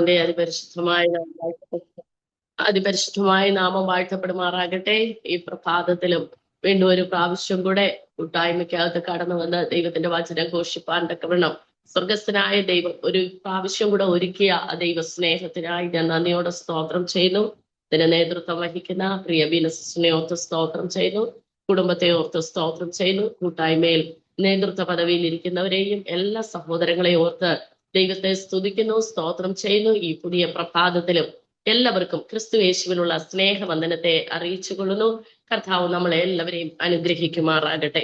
കർത്താവിന്റെ അതിപരിശുദ്ധമായ നാമം വാഴ്ത്തപ്പെടുമാറാകട്ടെ. ഈ പ്രഭാതത്തിലും വീണ്ടും ഒരു പ്രാവശ്യം കൂടെ കൂട്ടായ്മയ്ക്കകത്ത് കടന്നു വന്ന് ദൈവത്തിന്റെ വചനം ഘോഷിപ്പാൻ തക്കവണ്ണം സ്വർഗസ്ഥനായ ദൈവം ഒരു പ്രാവശ്യം കൂടെ ഒരുക്കിയ ആ ദൈവ സ്നേഹത്തിനായി ഞാൻ നന്ദിയോടെ സ്തോത്രം ചെയ്യുന്നു. ഇതിന് നേതൃത്വം വഹിക്കുന്ന പ്രിയ ബീനസിനെ ഓർത്ത് സ്തോത്രം ചെയ്യുന്നു. കുടുംബത്തെ ഓർത്ത് സ്തോത്രം ചെയ്യുന്നു. കൂട്ടായ്മയിൽ നേതൃത്വ പദവിയിൽ ഇരിക്കുന്നവരെയും എല്ലാ സഹോദരങ്ങളെയും ഓർത്ത് ദൈവത്തെ സ്തുതിക്കുന്നു, സ്തോത്രം ചെയ്യുന്നു. ഈ പുതിയ പ്രഭാതത്തിലും എല്ലാവർക്കും ക്രിസ്തു യേശുവിനുള്ള സ്നേഹവന്ദനത്തെ അറിയിച്ചു കൊള്ളുന്നു. കർത്താവ് നമ്മളെ എല്ലാവരെയും അനുഗ്രഹിക്കുമാറാകട്ടെ.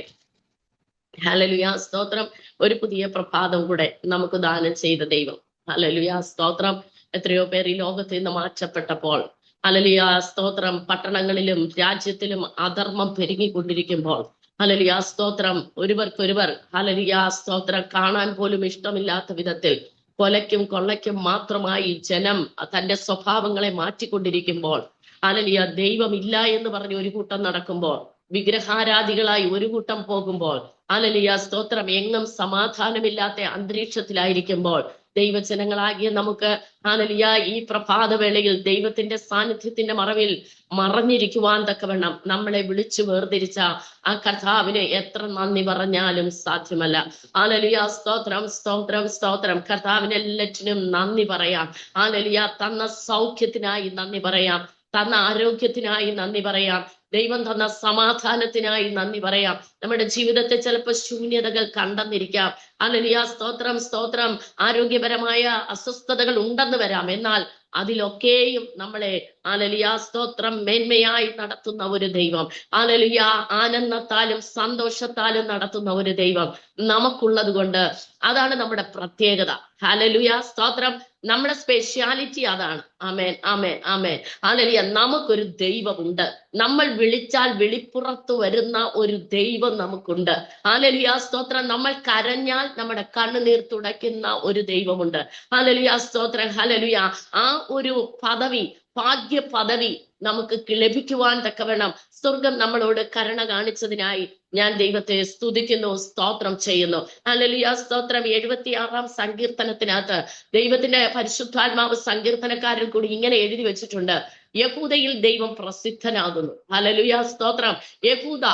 ഹല്ലേലൂയ, സ്തോത്രം. ഒരു പുതിയ പ്രഭാതം കൂടെ നമുക്ക് ദാനം ചെയ്ത ദൈവം. ഹല്ലേലൂയ, സ്തോത്രം. എത്രയോ പേർ ഈ ലോകത്ത് നിന്ന് മാറ്റപ്പെട്ടപ്പോൾ, ഹല്ലേലൂയ, സ്തോത്രം, പട്ടണങ്ങളിലും രാജ്യത്തിലും അധർമ്മം പെരുകിക്കൊണ്ടിരിക്കുമ്പോൾ, ഹല്ലേലൂയ, സ്തോത്രം, ഒരുവർക്കൊരുവർ, ഹല്ലേലൂയ, സ്തോത്രം, കാണാൻ പോലും ഇഷ്ടമില്ലാത്ത വിധത്തിൽ കൊലയ്ക്കും കൊള്ളയ്ക്കും മാത്രമായി ജനം തന്റെ സ്വഭാവങ്ങളെ മാറ്റിക്കൊണ്ടിരിക്കുമ്പോൾ, ഹല്ലേലൂയ, ദൈവമില്ല എന്ന് പറഞ്ഞ് ഒരു കൂട്ടം നടക്കുമ്പോൾ, വിഗ്രഹാരാധികളായി ഒരു കൂട്ടം പോകുമ്പോൾ, ഹല്ലേലൂയ, സ്തോത്രം, എങ്ങും സമാധാനമില്ലാത്ത അന്തരീക്ഷത്തിലായിരിക്കുമ്പോൾ ദൈവജനങ്ങളാകിയ നമുക്ക്, ഹല്ലേലൂയ, ഈ പ്രഭാതവേളയിൽ ദൈവത്തിന്റെ സാന്നിധ്യത്തിന്റെ മറവിൽ മറഞ്ഞിരിക്കുവാൻ തക്കവണ്ണം നമ്മളെ വിളിച്ചു വേർതിരിച്ച ആ കർത്താവിന് എത്ര നന്ദി പറഞ്ഞാലും സാധ്യമല്ല. ഹല്ലേലൂയ, സ്തോത്രം, സ്തോത്രം, സ്തോത്രം. കർത്താവിന് എല്ലാറ്റിനും നന്ദി പറയാം. ഹല്ലേലൂയ, തന്ന സൗഖ്യത്തിനായി നന്ദി പറയാം, തന്ന ആരോഗ്യത്തിനായി നന്ദി പറയാം, ദൈവം തന്ന സമാധാനത്തിനായി നന്ദി പറയാം. നമ്മുടെ ജീവിതത്തെ ചിലപ്പോൾ ശൂന്യതകൾ കണ്ടെന്നിരിക്കാം. ഹല്ലേലൂയ, സ്തോത്രം, സ്തോത്രം. ആരോഗ്യപരമായ അസ്വസ്ഥതകൾ ഉണ്ടെന്ന് വരാം. എന്നാൽ അതിലൊക്കെയും നമ്മളെ, ഹല്ലേലൂയ, സ്തോത്രം, മേന്മയായി നടത്തുന്ന ഒരു ദൈവം, ഹല്ലേലൂയ, ആനന്ദത്താലും സന്തോഷത്താലും നടത്തുന്ന ഒരു ദൈവം നമുക്കുള്ളത് കൊണ്ട് അതാണ് നമ്മുടെ പ്രത്യേകത. ഹല്ലേലൂയ, സ്തോത്രം. നമ്മുടെ സ്പെഷ്യാലിറ്റി അതാണ്. ആമേൻ, ആമേൻ, ആമേൻ. ഹല്ലേലൂയ, നമുക്കൊരു ദൈവമുണ്ട്. നമ്മൾ വിളിച്ചാൽ വെളിപ്പുറത്ത് വരുന്ന ഒരു ദൈവം നമുക്കുണ്ട്. ഹല്ലേലൂയ, സ്തോത്രം. നമ്മൾ കരഞ്ഞാൽ നമ്മുടെ കണ്ണുനീർ തുടയ്ക്കുന്ന ഒരു ദൈവമുണ്ട്. ഹല്ലേലൂയ, സ്തോത്രം. ഹല്ലേലൂയ, ആ ഒരു പദവി, ഭാഗ്യ പദവി നമുക്ക് ലഭിക്കുവാൻ തക്കവണ്ണം സ്വർഗം നമ്മളോട് കരുണ കാണിച്ചതിനായി ഞാൻ ദൈവത്തെ സ്തുതിക്കുന്നു, സ്തോത്രം ചെയ്യുന്നു. ഹല്ലേലൂയ, സ്തോത്രം. 76-ാം സങ്കീർത്തനത്തിനകത്ത് ദൈവത്തിന്റെ പരിശുദ്ധാത്മാവ് സങ്കീർത്തനക്കാരൻ കൂടി ഇങ്ങനെ എഴുതി വെച്ചിട്ടുണ്ട്: യഹൂദയിൽ ദൈവം പ്രസിദ്ധനാകുന്നു. ഹല്ലേലൂയ, സ്തോത്രം. യഹൂദ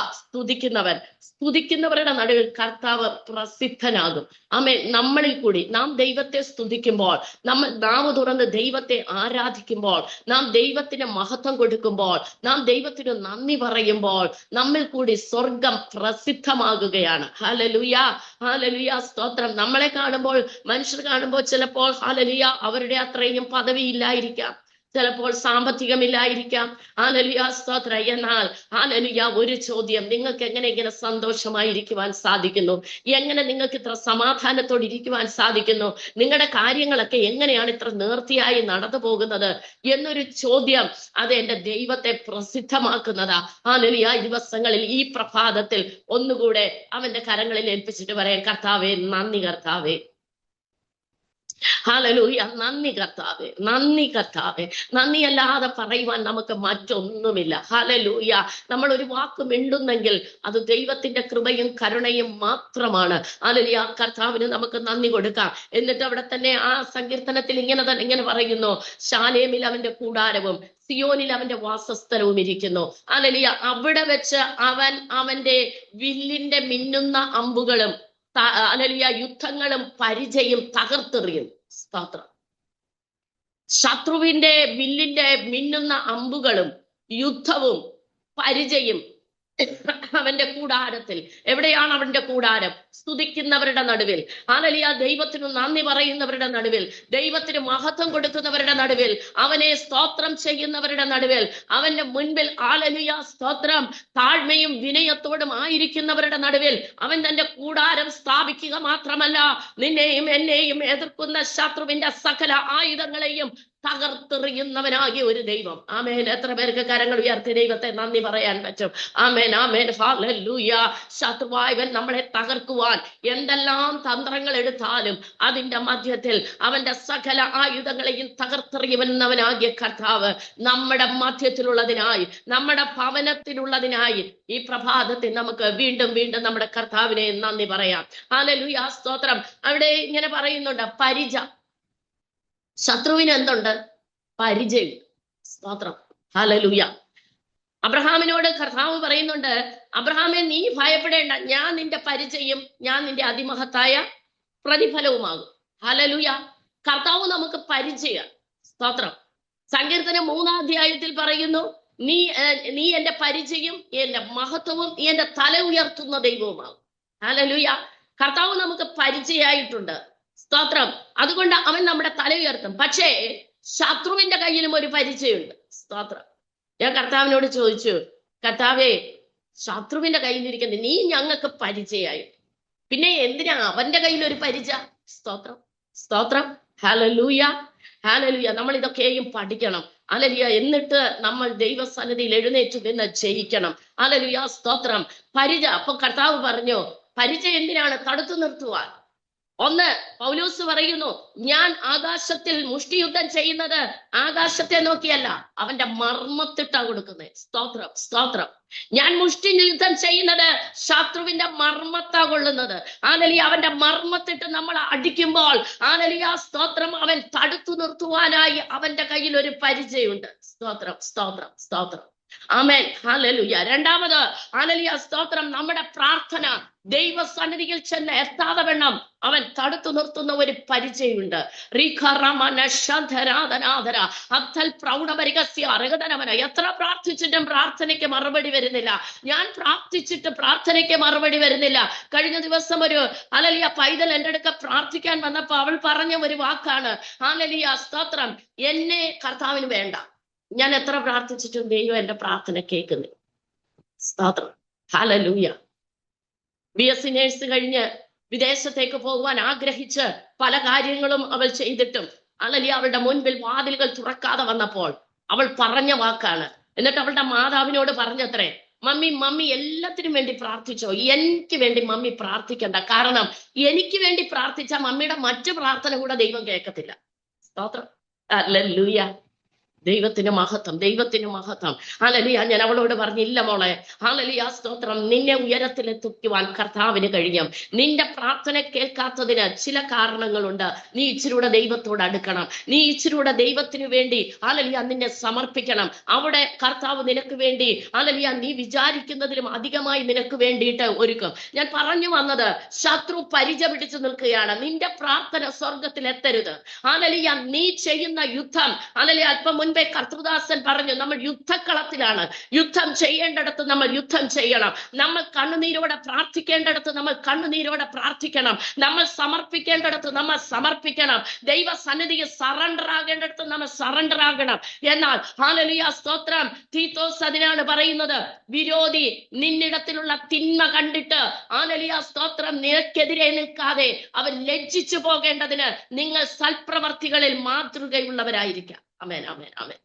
സ്തുതിക്കുന്നവരുടെ നടുവിൽ കർത്താവ് പ്രസിദ്ധനാകും. ആമേൻ. നമ്മളിൽ കൂടി നാം ദൈവത്തെ സ്തുതിക്കുമ്പോൾ, നമ്മൾ നാവ് തുറന്ന് ദൈവത്തെ ആരാധിക്കുമ്പോൾ, നാം ദൈവത്തിന് മഹത്വം കൊടുക്കുമ്പോൾ, നാം ദൈവത്തിന് നന്ദി പറയുമ്പോൾ നമ്മിൽ കൂടി സ്വർഗം പ്രസിദ്ധമാകുകയാണ്. ഹല്ലേലൂയ, ഹല്ലേലൂയ, സ്തോത്രം. നമ്മളെ കാണുമ്പോൾ, മനുഷ്യർ കാണുമ്പോൾ ചിലപ്പോൾ, ഹല്ലേലൂയ, അവരുടെ അത്രയും പദവിയില്ലായിരിക്കാം, ചിലപ്പോൾ സാമ്പത്തികമില്ലായിരിക്കാം. ഹല്ലേലൂയ, സ്തോത്രം. എന്നാൽ ഹല്ലേലൂയ, ഒരു ചോദ്യം: നിങ്ങൾക്ക് എങ്ങനെ ഇങ്ങനെ സന്തോഷമായിരിക്കുവാൻ സാധിക്കുന്നു? എങ്ങനെ നിങ്ങൾക്ക് ഇത്ര സമാധാനത്തോടെ ഇരിക്കുവാൻ സാധിക്കുന്നു? നിങ്ങളുടെ കാര്യങ്ങളൊക്കെ എങ്ങനെയാണ് ഇത്ര നേർത്തിയായി നടന്നു പോകുന്നത് എന്നൊരു ചോദ്യം, അത് എന്റെ ദൈവത്തെ പ്രസിദ്ധമാക്കുന്നതാ. ഹല്ലേലൂയ, ദിവസങ്ങളിൽ ഈ പ്രഭാതത്തിൽ ഒന്നുകൂടെ അവന്റെ കരങ്ങളിൽ ഏൽപ്പിച്ചിട്ട് പറയാം: കർത്താവേ, നന്ദി കർത്താവേ. ഹല്ലേലൂയ, നന്ദി കർത്താവേ, നന്ദി കർത്താവേ. നന്ദിയല്ലാതെ പറയുവാൻ നമുക്ക് മറ്റൊന്നുമില്ല. ഹല്ലേലൂയ. നമ്മൾ ഒരു വാക്ക് മിണ്ടുന്നെങ്കിൽ അത് ദൈവത്തിന്റെ കൃപയും കരുണയും മാത്രമാണ്. ഹല്ലേലൂയ, കർത്താവിന് നമുക്ക് നന്ദി കൊടുക്കാം. എന്നിട്ട് അവിടെ തന്നെ ആ സങ്കീർത്തനത്തിൽ ഇങ്ങനെ പറയുന്നു: ശാലേമിൽ അവന്റെ കൂടാരവും സിയോനിൽ അവന്റെ വാസസ്ഥലവും ഇരിക്കുന്നു. ഹല്ലേലൂയ. അവിടെ വെച്ച് അവൻ അവന്റെ വില്ലിന്റെ മിന്നുന്ന അമ്പുകളും, ഹല്ലേലൂയ, യുദ്ധങ്ങളും പരിചയും തകർത്തെറിയും. സ്തോത്രം. ശത്രുവിന്റെ വില്ലിന്റെ മിന്നുന്ന അമ്പുകളും യുദ്ധവും പരിചയും അവന്റെ കൂടാരത്തിൽ. എവിടെയാണ് അവന്റെ കൂടാരം? സ്തുതിക്കുന്നവരുടെ നടുവിൽ. ഹല്ലേലൂയ, ദൈവത്തിന് നന്ദി പറയുന്നവരുടെ നടുവിൽ, ദൈവത്തിന് മഹത്വം കൊടുക്കുന്നവരുടെ നടുവിൽ, അവനെ സ്തോത്രം ചെയ്യുന്നവരുടെ നടുവിൽ, അവന്റെ മുൻപിൽ, ഹല്ലേലൂയ, സ്തോത്രം, താഴ്മയും വിനയത്തോടും ആയിരിക്കുന്നവരുടെ നടുവിൽ അവൻ തന്റെ കൂടാരം സ്ഥാപിക്കുക മാത്രമല്ല, നിന്നെയും എന്നെയും എതിർക്കുന്ന ശത്രുവിന്റെ സകല ആയുധങ്ങളെയും തകർത്തെറിയുന്നവനാകിയ ഒരു ദൈവം. ആമേൻ. എത്ര പേർക്ക് കരങ്ങൾ ഉയർത്തി ദൈവത്തെ നന്ദി പറയാൻ പറ്റും? ആമേൻ, ആമേൻ, ഹല്ലേലൂയ. ശത്രുവായവൻ നമ്മളെ തകർക്കുവാൻ എന്തെല്ലാം തന്ത്രങ്ങൾ എടുത്താലും അതിന്റെ മധ്യത്തിൽ അവന്റെ സകല ആയുധങ്ങളെയും തകർത്തെറിയുന്നവനാകിയ കർത്താവ് നമ്മുടെ മധ്യത്തിലുള്ളതിനായി, നമ്മുടെ ഭവനത്തിലുള്ളതിനായി ഈ പ്രഭാതത്തിൽ നമുക്ക് വീണ്ടും വീണ്ടും നമ്മുടെ കർത്താവിനെ നന്ദി പറയാം. ഹല്ലേലൂയ, സ്തോത്രം. അവിടെ ഇങ്ങനെ പറയുന്നുണ്ട്: പരിച ശത്രുവിന് എന്തുണ്ട്? പരിചയം. സ്തോത്രം. ഹല്ലേലൂയ. അബ്രഹാമിനോട് കർത്താവ് പറയുന്നുണ്ട്, അബ്രഹാമെ നീ ഭയപ്പെടേണ്ട, ഞാൻ നിന്റെ പരിചയം, ഞാൻ നിന്റെ അതിമഹത്തായ പ്രതിഫലവുമാകും. ഹല്ലേലൂയ. കർത്താവ് നമുക്ക് പരിചയം. സ്തോത്രം. സങ്കീർത്തനം 3-ാം അധ്യായത്തിൽ പറയുന്നു, നീ എന്റെ പരിചയം, എന്റെ മഹത്വവും, എന്റെ തല ഉയർത്തുന്ന ദൈവവുമാകും. ഹല്ലേലൂയ. കർത്താവ് നമുക്ക് പരിചയമായിട്ടുണ്ട്. സ്തോത്രം. അതുകൊണ്ട് അവൻ നമ്മുടെ തല ഉയർത്തും. പക്ഷേ ശത്രുവിന്റെ കയ്യിലും ഒരു പരിചയമുണ്ട്. സ്തോത്രം. ഞാൻ കർത്താവിനോട് ചോദിച്ചു, കർത്താവേ, ശത്രുവിന്റെ കയ്യിലിരിക്കുന്നത് നീ ഞങ്ങൾക്ക് പരിചയമായി, പിന്നെ എന്തിനാ അവന്റെ കയ്യിൽ ഒരു പരിചയ? സ്തോത്രം. സ്തോത്രം. ഹല്ലേലൂയ. ഹല്ലേലൂയ. നമ്മൾ ഇതൊക്കെയും പഠിക്കണം. ഹല്ലേലൂയ. എന്നിട്ട് നമ്മൾ ദൈവസന്നിധിയിൽ എഴുന്നേറ്റ് നിന്ന് ജയിക്കണം. ഹല്ലേലൂയ. സ്തോത്രം. പരിചയ. അപ്പൊ കർത്താവ് പറഞ്ഞു, പരിചയം എന്തിനാണ്? തടുത്തു നിർത്തുവാൻ. ഒന്ന്, പൗലോസ് പറയുന്നു, ഞാൻ ആകാശത്തിൽ മുഷ്ടിയുദ്ധം ചെയ്യുന്നത് ആകാശത്തെ നോക്കിയല്ല, അവന്റെ മർമ്മത്തിട്ടാ കൊടുക്കുന്നത്. സ്തോത്രം. സ്തോത്രം. ഞാൻ മുഷ്ടി യുദ്ധം ചെയ്യുന്നത് ശത്രുവിന്റെ മർമ്മത്താ കൊള്ളുന്നത്. ഹല്ലേലൂയ. അവന്റെ മർമ്മത്തിട്ട് നമ്മൾ അടിക്കുമ്പോൾ, ഹല്ലേലൂയ, സ്തോത്രം, അവൻ തടുത്തു നിർത്തുവാനായി അവന്റെ കയ്യിൽ ഒരു പരിചയമുണ്ട്. സ്തോത്രം. സ്തോത്രം. സ്തോത്രം. ആമേൻ. ഹല്ലേലൂയ. രണ്ടാമത്, ഹല്ലേലൂയ, സ്തോത്രം, നമ്മുടെ പ്രാർത്ഥന ദൈവസന്നിധിയിൽ ചെന്ന് എത്താതെ വേണം അവൻ തടുത്തു നിർത്തുന്ന ഒരു പരിചയമുണ്ട്. എത്ര പ്രാർത്ഥിച്ചിട്ടും പ്രാർത്ഥനയ്ക്ക് മറുപടി വരുന്നില്ല. ഞാൻ പ്രാർത്ഥിച്ചിട്ട് പ്രാർത്ഥനയ്ക്ക് മറുപടി വരുന്നില്ല. കഴിഞ്ഞ ദിവസം ഒരു ഹല്ലേലൂയ പൈതൽ എൻ്റെ അടുക്ക പ്രാർത്ഥിക്കാൻ വന്നപ്പോ അവൾ പറഞ്ഞ ഒരു വാക്കാണ്, ഹല്ലേലൂയ, സ്തോത്രം, എന്നെ കർത്താവിന് വേണ്ട, ഞാൻ എത്ര പ്രാർത്ഥിച്ചിട്ടും ദൈവം എന്റെ പ്രാർത്ഥന കേൾക്കുന്നില്ല. സ്തോത്രം. ഹല്ലേലൂയ. BSc നേഴ്സ് കഴിഞ്ഞ് വിദേശത്തേക്ക് പോകുവാൻ ആഗ്രഹിച്ച് പല കാര്യങ്ങളും അവൾ ചെയ്തിട്ടും ഹല്ലേലൂയ അവളുടെ മുൻപിൽ വാതിലുകൾ തുറക്കാതെ വന്നപ്പോൾ അവൾ പറഞ്ഞ വാക്കാണ്. എന്നിട്ട് അവളുടെ മാതാവിനോട് പറഞ്ഞത്രേ, മമ്മി എല്ലാത്തിനും വേണ്ടി പ്രാർത്ഥിച്ചോ, എനിക്ക് വേണ്ടി മമ്മി പ്രാർത്ഥിക്കണ്ട, കാരണം എനിക്ക് വേണ്ടി പ്രാർത്ഥിച്ച മമ്മിയുടെ മറ്റു പ്രാർത്ഥന കൂടെ ദൈവം കേൾക്കത്തില്ല. സ്തോത്രം. ഹല്ലേലൂയ. ദൈവത്തിന് മഹത്വം. ദൈവത്തിന് മഹത്വം. ഹല്ലേലൂയ. ഞാൻ അവളോട് പറഞ്ഞില്ല മോളെ, ഹല്ലേലൂയ, സ്തോത്രം, നിന്നെ ഉയരത്തിലെത്തിക്കുവാൻ കർത്താവിന് കഴിയും. നിന്റെ പ്രാർത്ഥന കേൾക്കാത്തതിന് ചില കാരണങ്ങളുണ്ട്. നീ ഇച്ചിരൂടെ ദൈവത്തോട് അടുക്കണം. നീ ഇച്ചിരൂടെ ദൈവത്തിന് വേണ്ടി ഹല്ലേലൂയ നിന്നെ സമർപ്പിക്കണം. അവിടെ കർത്താവ് നിനക്ക് വേണ്ടി ഹല്ലേലൂയ നീ വിചാരിക്കുന്നതിലും അധികമായി നിനക്ക് വേണ്ടിയിട്ട് ഒരുക്കും. ഞാൻ പറഞ്ഞു വന്നത്, ശത്രു പരിച പിടിച്ചു നിൽക്കുകയാണ്. നിന്റെ പ്രാർത്ഥന സ്വർഗത്തിൽ എത്തരുത്. ഹല്ലേലൂയ. നീ ചെയ്യുന്ന യുദ്ധം, ഹല്ലേലൂയ, അല്പം മുൻപേ കർത്തൃദാസൻ പറഞ്ഞു, നമ്മൾ യുദ്ധക്കളത്തിലാണ്. യുദ്ധം ചെയ്യേണ്ടിടത്ത് നമ്മൾ യുദ്ധം ചെയ്യണം. നമ്മൾ കണ്ണുനീരോടെ പ്രാർത്ഥിക്കേണ്ടിടത്ത് നമ്മൾ കണ്ണുനീരോടെ പ്രാർത്ഥിക്കണം. നമ്മൾ സമർപ്പിക്കേണ്ടിടത്ത് നമ്മൾ സമർപ്പിക്കണം. ദൈവ സന്നിധിക്ക് സറണ്ടർ ആകേണ്ടിടത്ത് നമ്മൾ സറണ്ടർ ആകണം. എന്നാൽ ഹല്ലേലൂയ, സ്തോത്രം, തീത്തോസ് അതിനാണ് പറയുന്നത്, വിരോധി നിന്നിടത്തിലുള്ള തിന്മ കണ്ടിട്ട് ഹല്ലേലൂയ, സ്തോത്രം, നിനക്കെതിരെ നിൽക്കാതെ അവൻ ലജ്ജിച്ചു പോകേണ്ടതിന് നിങ്ങൾ സൽപ്രവർത്തികളിൽ മാതൃകയുള്ളവരായിരിക്കാം. ആമേൻ. ആമേൻ. ആമേൻ.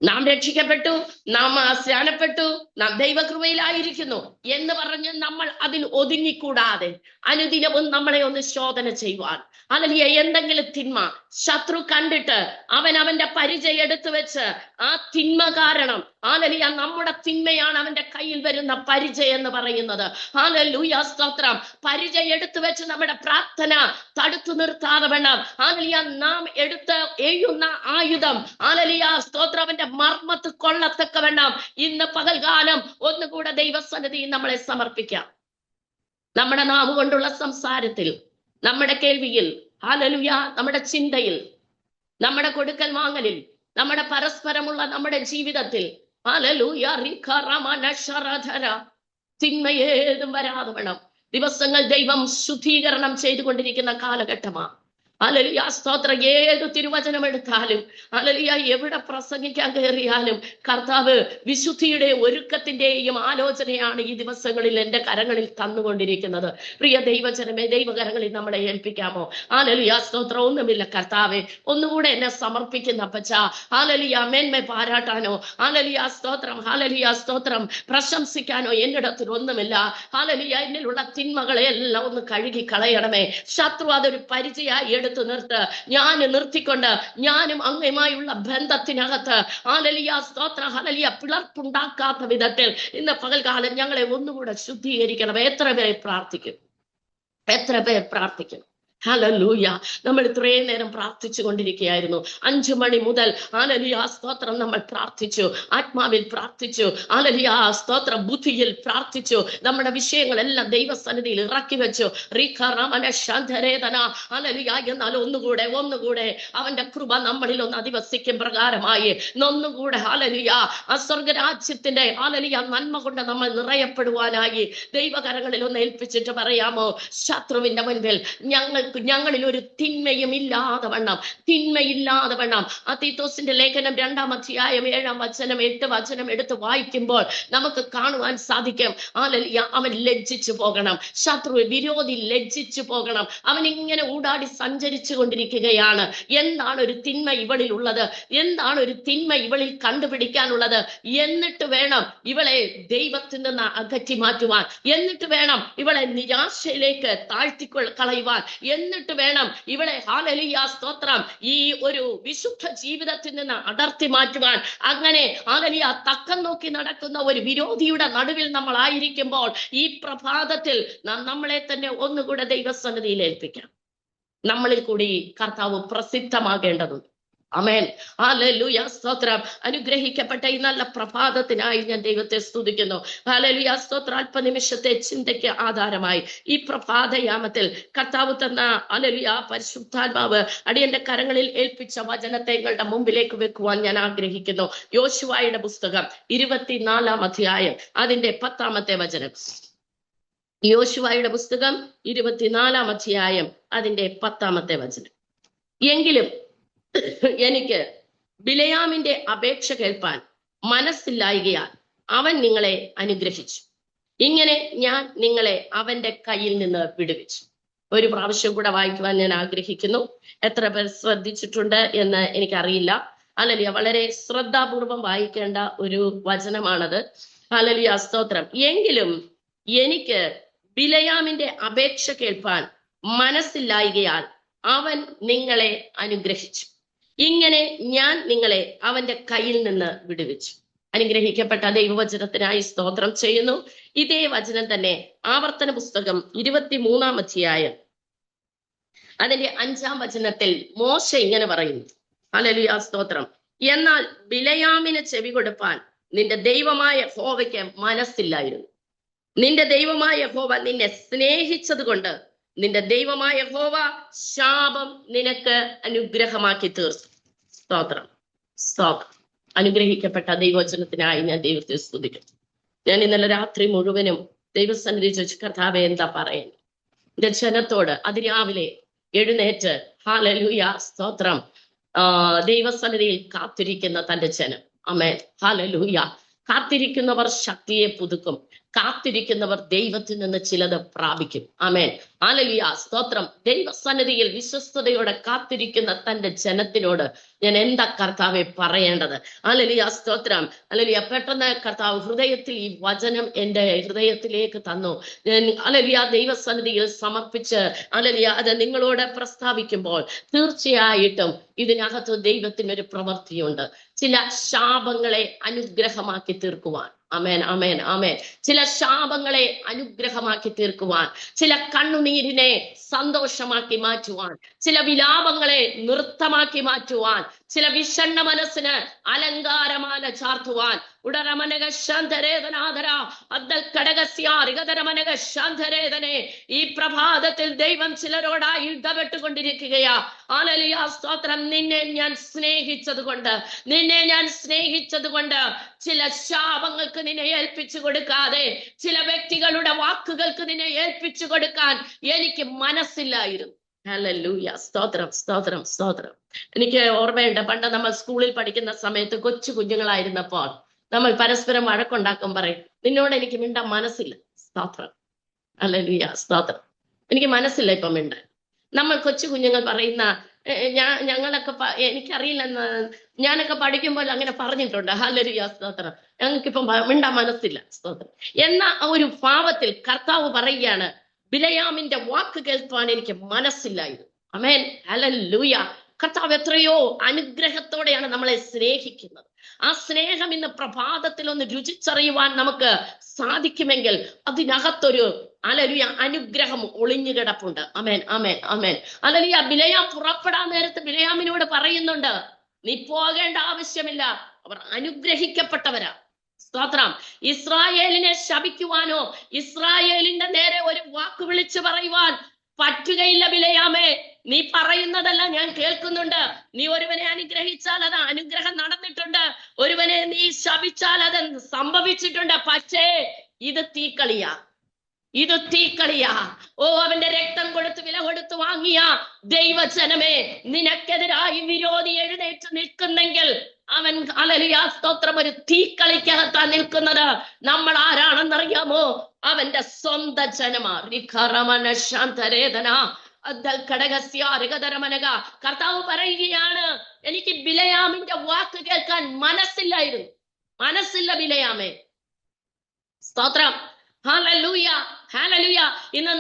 നാം രക്ഷിക്കപ്പെട്ടു, നാം സ്നാനപ്പെട്ടു, നാം ദൈവകൃപയിലായിരിക്കുന്നു എന്ന് പറഞ്ഞ് നമ്മൾ അതിൽ ഒതുങ്ങിക്കൂടാതെ അനുദിനവും നമ്മളെ ഒന്ന് ശോധന ചെയ്യുവാൻ, അല്ലെങ്കിൽ എന്തെങ്കിലും തിന്മ ശത്രു കണ്ടിട്ട് അവന്റെ പരിചയം എടുത്തു വെച്ച് ആ തിന്മ കാരണം ഹല്ലേലൂയ നമ്മുടെ തിന്മയാണ് അവന്റെ കയ്യിൽ വരുന്ന പരിചയം എന്ന് പറയുന്നത്. ഹല്ലേലൂയ, സ്തോത്രം. പരിചയം എടുത്തു വെച്ച് നമ്മുടെ പ്രാർത്ഥന തടുത്തു നിർത്താതെ വേണം ഹല്ലേലൂയ നാം എടുത്ത് എഴുന്ന ആയുധം ഹല്ലേലൂയ, സ്തോത്രം, അവന്റെ മർമ്മത്ത് കൊള്ളത്തക്ക വേണം ഇന്ന് പകൽകാലം ഒന്നുകൂടെ ദൈവസന്നിധി നമ്മളെ സമർപ്പിക്കാം. നമ്മുടെ നാവ് കൊണ്ടുള്ള സംസാരത്തിൽ, നമ്മുടെ കേൾവിയിൽ, ഹല്ലേലൂയ, നമ്മുടെ ചിന്തയിൽ, നമ്മുടെ കൊടുക്കൽ വാങ്ങലിൽ, നമ്മുടെ പരസ്പരമുള്ള നമ്മുടെ ജീവിതത്തിൽ, ഹല്ലേലൂയ, തിന്മയേതും വരാതെ വേണം. ദിവസങ്ങൾ ദൈവം ശുദ്ധീകരണം ചെയ്തുകൊണ്ടിരിക്കുന്ന കാലഘട്ടമാണ്. ഹല്ലേലൂയ, സ്തോത്രം. ഏത് തിരുവചനം എടുത്താലും, ഹല്ലേലൂയ, എവിടെ പ്രസംഗിക്കാൻ കയറിയാലും കർത്താവ് വിശുദ്ധിയുടെ ഒരുക്കത്തിന്റെയും ആലോചനയാണ് ഈ ദിവസങ്ങളിൽ എൻ്റെ കരങ്ങളിൽ തന്നുകൊണ്ടിരിക്കുന്നത്. പ്രിയ ദൈവജനമേ, ദൈവകരങ്ങളിൽ നമ്മളെ ഏൽപ്പിക്കാമോ? ഹല്ലേലൂയ, സ്തോത്രം. ഒന്നുമില്ല കർത്താവേ, ഒന്നുകൂടെ എന്നെ സമർപ്പിക്കുന്ന അപ്പച്ച. ഹല്ലേലൂയ, മേന്മ പാരാട്ടാനോ, ഹല്ലേലൂയ, സ്തോത്രം, ഹല്ലേലൂയ, സ്തോത്രം, പ്രശംസിക്കാനോ എന്നിടത്തിൽ ഒന്നുമില്ല. ഹല്ലേലൂയ, എന്നിലുള്ള തിന്മകളെ എല്ലാം ഒന്ന് കഴുകി കളയണമേ. ശത്രു അതൊരു പരിചയമായി എടുത്തു നിർത്ത്. ഞാൻ നിർത്തിക്കൊണ്ട് ഞാനും അങ്ങയുമായുള്ള ബന്ധത്തിനകത്ത് ഹല്ലേലൂയ, സ്തോത്രം, ഹല്ലേലൂയ, പിളർപ്പുണ്ടാക്കാത്ത വിധത്തിൽ ഇന്ന് പകൽക്കാലം ഞങ്ങളെ ഒന്നുകൂടെ ശുദ്ധീകരിക്കണം. എത്ര പേർ പ്രാർത്ഥിക്കും? എത്ര പേർ പ്രാർത്ഥിക്കും? ഹല്ലേലൂയ. നമ്മൾ ഇത്രയും നേരം പ്രാർത്ഥിച്ചു കൊണ്ടിരിക്കുകയായിരുന്നു. 5 മണി മുതൽ ഹല്ലേലൂയ സ്തോത്രം നമ്മൾ പ്രാർത്ഥിച്ചു, ആത്മാവിൽ പ്രാർത്ഥിച്ചു, ഹല്ലേലൂയ സ്തോത്രം ബുദ്ധിയിൽ പ്രാർത്ഥിച്ചു, നമ്മുടെ വിഷയങ്ങളെല്ലാം ദൈവസന്നിധിയിൽ ഇറക്കി വെച്ചു. ഹല്ലേലൂയ. എന്നാൽ ഒന്നുകൂടെ അവന്റെ കൃപ നമ്മളിൽ ഒന്ന് അധിവസിക്കും പ്രകാരമായി ഒന്നുകൂടെ ഹല്ലേലൂയ ആ സ്വർഗരാജ്യത്തിന്റെ ഹല്ലേലൂയ നന്മ കൊണ്ട് നമ്മൾ നിറയപ്പെടുവാനായി ദൈവകരങ്ങളിൽ ഒന്ന് ഏൽപ്പിച്ചിട്ട് പറയാമോ, ശത്രുവിന്റെ മുൻപിൽ ഞങ്ങളിൽ ഒരു തിന്മയും ഇല്ലാതെ വണ്ണം തീത്തോസിന്റെ ലേഖനം 2-ാം അധ്യായം 7-ാം വചനം 8 വചനം എടുത്ത് വായിക്കുമ്പോൾ നമുക്ക് കാണുവാൻ സാധിക്കും. അവൻ ലജ്ജിച്ചു പോകണം, ശത്രു വിരോധി ലജ്ജിച്ചു പോകണം. അവൻ ഇങ്ങനെ ഊടാടി സഞ്ചരിച്ചു കൊണ്ടിരിക്കുകയാണ്. എന്താണ് ഒരു തിന്മ ഇവളിൽ ഉള്ളത്, എന്താണ് ഒരു തിന്മ ഇവളിൽ കണ്ടുപിടിക്കാനുള്ളത്, എന്നിട്ട് വേണം ഇവളെ ദൈവത്തിൽ നിന്ന് അകറ്റി മാറ്റുവാൻ, എന്നിട്ട് വേണം ഇവളെ നിരാശയിലേക്ക് കളയുവാൻ, എന്നിട്ട് വേണം ഇവളെ ഹല്ലേലൂയ സ്തോത്രം ഈ ഒരു വിശുദ്ധ ജീവിതത്തിൽ നിന്ന് അടർത്തി മാറ്റുവാൻ. അങ്ങനെ ഹല്ലേലൂയ തക്കം നോക്കി നടക്കുന്ന ഒരു വിരോധിയുടെ നടുവിൽ നമ്മൾ ആയിരിക്കുമ്പോൾ ഈ പ്രഭാതത്തിൽ നമ്മളെ തന്നെ ഒന്നുകൂടെ ദൈവസന്നിധിയിൽ ഏൽപ്പിക്കാം. നമ്മളിൽ കൂടി കർത്താവ് പ്രസിദ്ധമാകേണ്ടതുണ്ട്. ആമേൻ. ഹല്ലേലൂയ സ്തോത്രം. അനുഗ്രഹിക്കപ്പെട്ട ഈ നല്ല പ്രഭാതത്തിനായി ഞാൻ ദൈവത്തെ സ്തുതിക്കുന്നു. ഹല്ലേലൂയ സ്തോത്രം. അല്പനിമിഷത്തെ ചിന്തയ്ക്ക് ആധാരമായി ഈ പ്രഭാതയാമത്തിൽ കർത്താവ് തന്ന ഹല്ലേലൂയ പരിശുദ്ധാത്മാവ് അടിയന്റെ കരങ്ങളിൽ ഏൽപ്പിച്ച വചനത്തെ നിങ്ങളുടെ മുമ്പിലേക്ക് വെക്കുവാൻ ഞാൻ ആഗ്രഹിക്കുന്നു. യോശുവയുടെ പുസ്തകം 24-ാം അധ്യായം അതിന്റെ 10-ാമത്തെ വചനം. യോശുവയുടെ പുസ്തകം 24-ാം അധ്യായം അതിന്റെ 10-ാമത്തെ വചനം. എങ്കിലും എനിക്ക് ബിലയാമിന്റെ അപേക്ഷ കേൾപ്പാൻ മനസ്സില്ലായികയാൽ അവൻ നിങ്ങളെ അനുഗ്രഹിച്ചു. ഇങ്ങനെ ഞാൻ നിങ്ങളെ അവന്റെ കയ്യിൽ നിന്ന് വിടുവിച്ചു. ഒരു പ്രാവശ്യം കൂടെ വായിക്കുവാൻ ഞാൻ ആഗ്രഹിക്കുന്നു. എത്ര പേർ ശ്രദ്ധിച്ചിട്ടുണ്ട് എന്ന് എനിക്കറിയില്ല. ഹല്ലേലൂയ. വളരെ ശ്രദ്ധാപൂർവം വായിക്കേണ്ട ഒരു വചനമാണത്. ഹല്ലേലൂയ സ്തോത്രം. എങ്കിലും എനിക്ക് ബിലയാമിന്റെ അപേക്ഷ കേൾപ്പാൻ മനസ്സില്ലായികയാൽ അവൻ നിങ്ങളെ അനുഗ്രഹിച്ചു. ഇങ്ങനെ ഞാൻ നിങ്ങളെ അവന്റെ കയ്യിൽ നിന്ന് വിടുവിച്ചു. അനുഗ്രഹിക്കപ്പെട്ട ദൈവവചനത്തിനായി സ്തോത്രം ചെയ്യുന്നു. ഇതേ വചനം തന്നെ ആവർത്തന പുസ്തകം 23-ാം അധ്യായം അതിന്റെ 5-ാം വചനത്തിൽ മോശ ഇങ്ങനെ പറയുന്നു. ഹല്ലേലൂയ സ്തോത്രം. എന്നാൽ ബിലയാമിന് ചെവി കൊടുപ്പാൻ നിന്റെ ദൈവമായ യഹോവയ്ക്ക് മനസ്സില്ലായിരുന്നു. നിന്റെ ദൈവമായ യഹോവ നിന്നെ സ്നേഹിച്ചത് കൊണ്ട് നിന്റെ ദൈവമായ യഹോവ ശാപം നിനക്ക് അനുഗ്രഹമാക്കി തീർത്തു. സ്തോത്രം സ്തോത്രം. അനുഗ്രഹിക്കപ്പെട്ട ദൈവവചനത്തിനായി ഞാൻ ദൈവത്തെ സ്തുതിക്കുന്നു. ഞാൻ ഇന്നലെ രാത്രി മുഴുവനും ദൈവസന്നിധി ചോദിച്ചു, കർത്താവേ എന്താ പറയുന്നത് എന്റെ ജനത്തോട്. അതിരാവിലെ എഴുന്നേറ്റ് ഹല്ലേലൂയ സ്തോത്രം ദൈവസന്നിധിയിൽ കാത്തിരിക്കുന്ന തന്റെ ജനം. ആമേൻ. ഹല്ലേലൂയ. കാത്തിരിക്കുന്നവർ ശക്തിയെ പുതുക്കും, കാത്തിരിക്കുന്നവർ ദൈവത്തിൽ നിന്ന് ചിലത് പ്രാപിക്കും. ആമേൻ. ഹല്ലേലൂയ സ്തോത്രം. ദൈവസന്നിധിയിൽ വിശ്വസ്തയോടെ കാത്തിരിക്കുന്ന തന്റെ ജനത്തിനോട് ഞാൻ എന്താ കർത്താവെ പറയേണ്ടത്? ഹല്ലേലൂയ സ്തോത്രം. ഹല്ലേലൂയ. പെട്ടെന്ന് കർത്താവ് ഹൃദയത്തിൽ ഈ വചനം എന്റെ ഹൃദയത്തിലേക്ക് തന്നു. ഞാൻ ഹല്ലേലൂയ ദൈവസന്നിധിയിൽ സമർപ്പിച്ച് ഹല്ലേലൂയ അത് നിങ്ങളോട് പ്രസ്താവിക്കുമ്പോൾ തീർച്ചയായിട്ടും ഇതിനകത്ത് ദൈവത്തിനൊരു പ്രവൃത്തിയുണ്ട്. ചില ശാപങ്ങളെ അനുഗ്രഹമാക്കി തീർക്കുവാൻ. ആമേൻ ആമേൻ ആമേൻ. ചില ശാപങ്ങളെ അനുഗ്രഹമാക്കി തീർക്കുവാൻ, ചില കണ്ണുനീരിനെ സന്തോഷമാക്കി മാറ്റുവാൻ, ചില വിലാപങ്ങളെ നൃത്തമാക്കി മാറ്റുവാൻ, ചില വിഷണ്ണ മനസ്സിന് അലങ്കാരമാല ചാർത്തുവാൻ. ഈ പ്രഭാതത്തിൽ ദൈവം ചിലരോടായി ഇടപെട്ടുകൊണ്ടിരിക്കുകയാ. ഹല്ലേലൂയ സ്തോത്രം. നിന്നെ ഞാൻ സ്നേഹിച്ചത് കൊണ്ട് ചില ശാപങ്ങൾക്ക് നിന്നെ ഏൽപ്പിച്ചു കൊടുക്കാതെ, ചില വ്യക്തികളുടെ വാക്കുകൾക്ക് നിന്നെ ഏൽപ്പിച്ചു കൊടുക്കാൻ എനിക്ക് മനസ്സില്ലായിരുന്നു. ഹല്ലേലൂയ സ്തോത്രം സ്തോത്രം സ്തോത്രം. എനിക്ക് ഓർമ്മയുണ്ട്, പണ്ട് നമ്മൾ സ്കൂളിൽ പഠിക്കുന്ന സമയത്ത് കൊച്ചു കുഞ്ഞുങ്ങളായിരുന്നപ്പോൾ നമ്മൾ പരസ്പരം വഴക്കുണ്ടാക്കും, പറയും നിന്നോട് എനിക്ക് മിണ്ടാൻ മനസ്സില്ല. സ്തോത്രം. ഹല്ലേലൂയ സ്തോത്രം. എനിക്ക് മനസ്സില്ല ഇപ്പൊ മിണ്ടാൻ. നമ്മൾ കൊച്ചു കുഞ്ഞുങ്ങൾ പറയുന്ന ഞങ്ങളൊക്കെ എനിക്കറിയില്ലെന്ന് ഞാനൊക്കെ പഠിക്കുമ്പോൾ അങ്ങനെ പറഞ്ഞിട്ടുണ്ട്. ഹല്ലേലൂയ സ്തോത്രം. ഞങ്ങൾക്കിപ്പം മിണ്ടാൻ മനസ്സില്ല. സ്തോത്രം. എന്ന ഒരു ഭാവത്തിൽ കർത്താവ് പറയുകയാണ്, ബിലയാമിന്റെ വാക്ക് കേൾപ്പാൻ എനിക്ക് മനസ്സില്ലായിരുന്നു. ആമേൻ. ഹല്ലേലൂയ. കർത്താവ് എത്രയോ അനുഗ്രഹത്തോടെയാണ് നമ്മളെ സ്നേഹിക്കുന്നത്. ആ സ്നേഹം ഇന്ന് പ്രഭാതത്തിൽ ഒന്ന് രുചിച്ചറിയുവാൻ നമുക്ക് സാധിക്കുമെങ്കിൽ അതിനകത്തൊരു ഹല്ലേലൂയ അനുഗ്രഹം ഒളിഞ്ഞു കിടപ്പുണ്ട്. ആമേൻ, ആമേൻ, ആമേൻ. ഹല്ലേലൂയ. ബിലെയാം പുറപ്പെടാൻ നേരത്ത് ബിലെയാമിനോട് പറയുന്നുണ്ട്, നീ പോകേണ്ട ആവശ്യമില്ല, അവർ അനുഗ്രഹിക്കപ്പെട്ടവരാ. സ്തോത്രം. ഇസ്രായേലിനെ ശപിക്കുവാനോ ഇസ്രായേലിന്റെ നേരെ ഒരു വാക്ക് വിളിച്ചു പറയുവാൻ പറ്റുകയില്ല ബിലെയാമേ. നീ പറയുന്നതല്ല ഞാൻ കേൾക്കുന്നുണ്ട്. നീ ഒരുവനെ അനുഗ്രഹിച്ചാൽ അത് അനുഗ്രഹം നടന്നിട്ടുണ്ട്, ഒരുവനെ നീ ശപിച്ചാൽ അത് സംഭവിച്ചിട്ടുണ്ട്. പക്ഷേ ഇത് തീക്കളിയാ, ഇത് തീക്കളിയാ. ഓ, അവന്റെ രക്തം കൊടുത്ത് വില കൊടുത്ത് വാങ്ങിയ ദൈവജനമേ, നിനക്കെതിരായി വിരോധി എഴുന്നേറ്റ് നിൽക്കുന്നെങ്കിൽ അവൻ ഹല്ലേലൂയ സ്തോത്രം ഒരു തീക്കളിക്കകത്താ നിൽക്കുന്നത്. നമ്മൾ ആരാണെന്നറിയാമോ? അവന്റെ സ്വന്തം ജനമാ. കർത്താവ് പറയുകയാണ്, എനിക്ക് ബിലെയാമിന്റെ വാക്ക് കേൾക്കാൻ മനസ്സില്ലായിരുന്നു. മനസ്സില്ല ബിലെയാമേ. സ്തോത്രം. Hallelujah, hallelujah. ഇന്ന്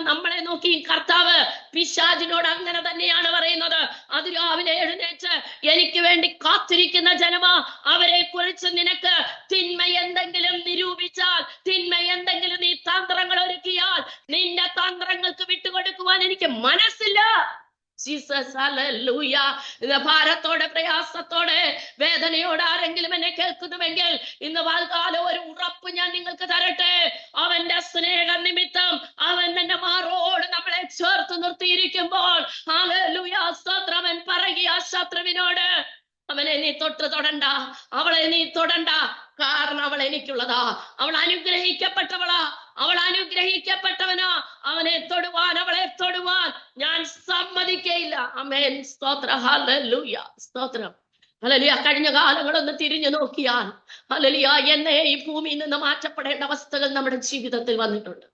നമ്മളെ നോക്കി കർത്താവ് പിശാചിനോട് അങ്ങനെ തന്നെയാണ് പറയുന്നത്. അതിരാവിലെ എഴുന്നേറ്റ് എനിക്ക് വേണ്ടി കാത്തിരിക്കുന്ന ജനമാ, അവരെ കുറിച്ച് നിനക്ക് തിന്മ എന്തെങ്കിലും നിരൂപിച്ചാൽ, തിന്മ എന്തെങ്കിലും നീ തന്ത്രങ്ങൾ ഒരുക്കിയാൽ, നിന്റെ തന്ത്രങ്ങൾക്ക് വിട്ടുകൊടുക്കുവാൻ എനിക്ക് മനസ്സില്ല. Jesus, hallelujah. ഭാരത്തോടെ, പ്രയാസത്തോടെ, വേദനയോടെ ആരെങ്കിലും എന്നെ കേൾക്കുന്നുവെങ്കിൽ ഇന്ന് വാൽക്കാലം ഒരു ഉറപ്പ് ഞാൻ നിങ്ങൾക്ക് തരട്ടെ. അവന്റെ സ്നേഹ നിമിത്തം അവൻ എന്റെ മാറോട് നമ്മളെ ചേർത്ത് നിർത്തിയിരിക്കുമ്പോൾ ഹല്ലേലൂയ സ്തോത്രം. അവൻ പറയുക ശത്രുവിനോട്, അവനെ നീ തൊടണ്ട, അവളെ നീ തൊടണ്ട, കാരണം അവൾ എനിക്കുള്ളതാ. അവൾ അനുഗ്രഹിക്കപ്പെട്ടവളാ, അവൾ അനുഗ്രഹിക്കപ്പെട്ടവനാ. അവനെ തൊടുവാൻ, അവളെ തൊടുവാൻ ഞാൻ സമ്മതിക്കയില്ല. ആമേൻ, സ്തോത്രം. ഹല്ലേലൂയ, സ്തോത്രം. ഹല്ലേലൂയ. കഴിഞ്ഞ കാലങ്ങളൊന്ന് തിരിഞ്ഞു നോക്കിയാൽ ഹല്ലേലൂയ എന്നേ ഈ ഭൂമിയിൽ നിന്ന് മാറ്റപ്പെടേണ്ട അവസ്ഥകൾ നമ്മുടെ ജീവിതത്തിൽ വന്നിട്ടുണ്ട്.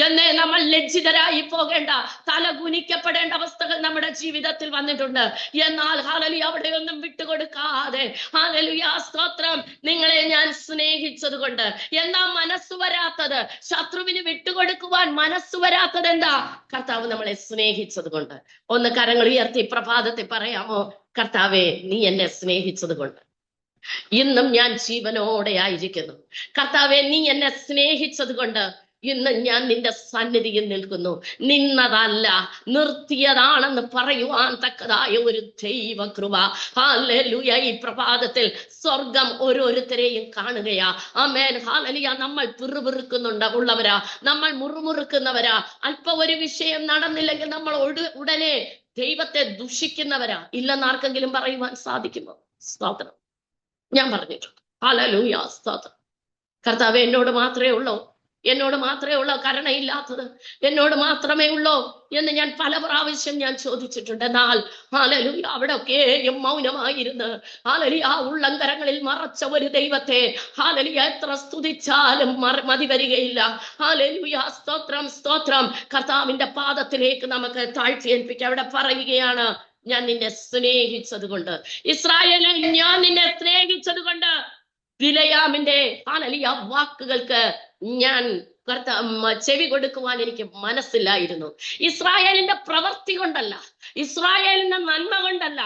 എന്നേ നമ്മൾ ലജ്ജിതരായി പോകേണ്ട, തല കുനിക്കപ്പെടേണ്ട അവസ്ഥകൾ നമ്മുടെ ജീവിതത്തിൽ വന്നിട്ടുണ്ട്. എന്നാൽ ഹല്ലേലൂയ അവിടെയൊന്നും വിട്ടുകൊടുക്കാതെ ഹല്ലേലൂയ സ്തോത്രം, നിങ്ങളെ ഞാൻ സ്നേഹിച്ചത് കൊണ്ട്. എന്താ മനസ്സ് വരാത്തത്? ശത്രുവിന് വിട്ടുകൊടുക്കുവാൻ മനസ്സ് വരാത്തത് എന്താ? കർത്താവ് നമ്മളെ സ്നേഹിച്ചത് കൊണ്ട്. ഒന്ന് കരങ്ങൾ ഉയർത്തി പ്രഭാതത്തിൽ പറയാമോ? കർത്താവേ, നീ എന്നെ സ്നേഹിച്ചത് കൊണ്ട് ഇന്നും ഞാൻ ജീവനോടെ ആയിരിക്കുന്നു. കർത്താവേ, നീ എന്നെ സ്നേഹിച്ചത് കൊണ്ട് ഇന്ന് ഞാൻ നിന്റെ സന്നിധിയിൽ നിൽക്കുന്നു. നിന്നതല്ല, നിർത്തിയതാണെന്ന് പറയുവാൻ തക്കതായ ഒരു ദൈവകൃപ. ഹല്ലേലൂയ. ഈ പ്രഭാതത്തിൽ സ്വർഗം ഓരോരുത്തരെയും കാണുകയാ. ആമേൻ, ഹല്ലേലൂയ. നമ്മൾ പിറുപിറുക്കുന്നുണ്ട് ഉള്ളവരാ, നമ്മൾ മുറുമുറുക്കുന്നവരാ. അല്പം ഒരു വിഷയം നടന്നില്ലെങ്കിൽ നമ്മൾ ഉടനെ ദൈവത്തെ ദുഷിക്കുന്നവരാ. ഇല്ലെന്ന് ആർക്കെങ്കിലും പറയുവാൻ സാധിക്കുമോ? സ്തോത്രം. ഞാൻ പറഞ്ഞിട്ടുണ്ട്. ഹല്ലേലൂയ, സ്തോത്രം. കർത്താവേ, എന്നോട് മാത്രമേ ഉള്ളോ കരുണയില്ലാത്തത്? എന്നോട് മാത്രമേ ഉള്ളോ എന്ന് ഞാൻ പല പ്രാവശ്യം ഞാൻ ചോദിച്ചിട്ടുണ്ട്. എന്നാൽ ഹല്ലേലൂയ അവിടെയൊക്കെയും മൗനമായിരുന്നു. ഹല്ലേലൂയ ഉള്ളങ്കരങ്ങളിൽ മറച്ച ഒരു ദൈവത്തെ ഹല്ലേലൂയ എത്ര സ്തുതിച്ചാലും മതി വരികയില്ല. ഹല്ലേലൂയ സ്തോത്രം, സ്തോത്രം. കർത്താവിന്റെ പാദത്തിലേക്ക് നമുക്ക് താഴ്ത്തിയേൽപ്പിക്കാം. അവിടെ പറയുകയാണ്, ഞാൻ നിന്നെ സ്നേഹിച്ചത് കൊണ്ട്, ഇസ്രായേലെ ഞാൻ നിന്നെ സ്നേഹിച്ചത് കൊണ്ട്. ബിലെയാമിന്റെ ഹല്ലേലൂയ വാക്കുകൾക്ക് ഞാൻ ചെവി കൊടുക്കുവാൻ എനിക്ക് മനസ്സില്ലായിരുന്നു. ഇസ്രായേലിന്റെ പ്രവൃത്തി കൊണ്ടല്ല, ഇസ്രായേലിന്റെ നന്മ കൊണ്ടല്ല.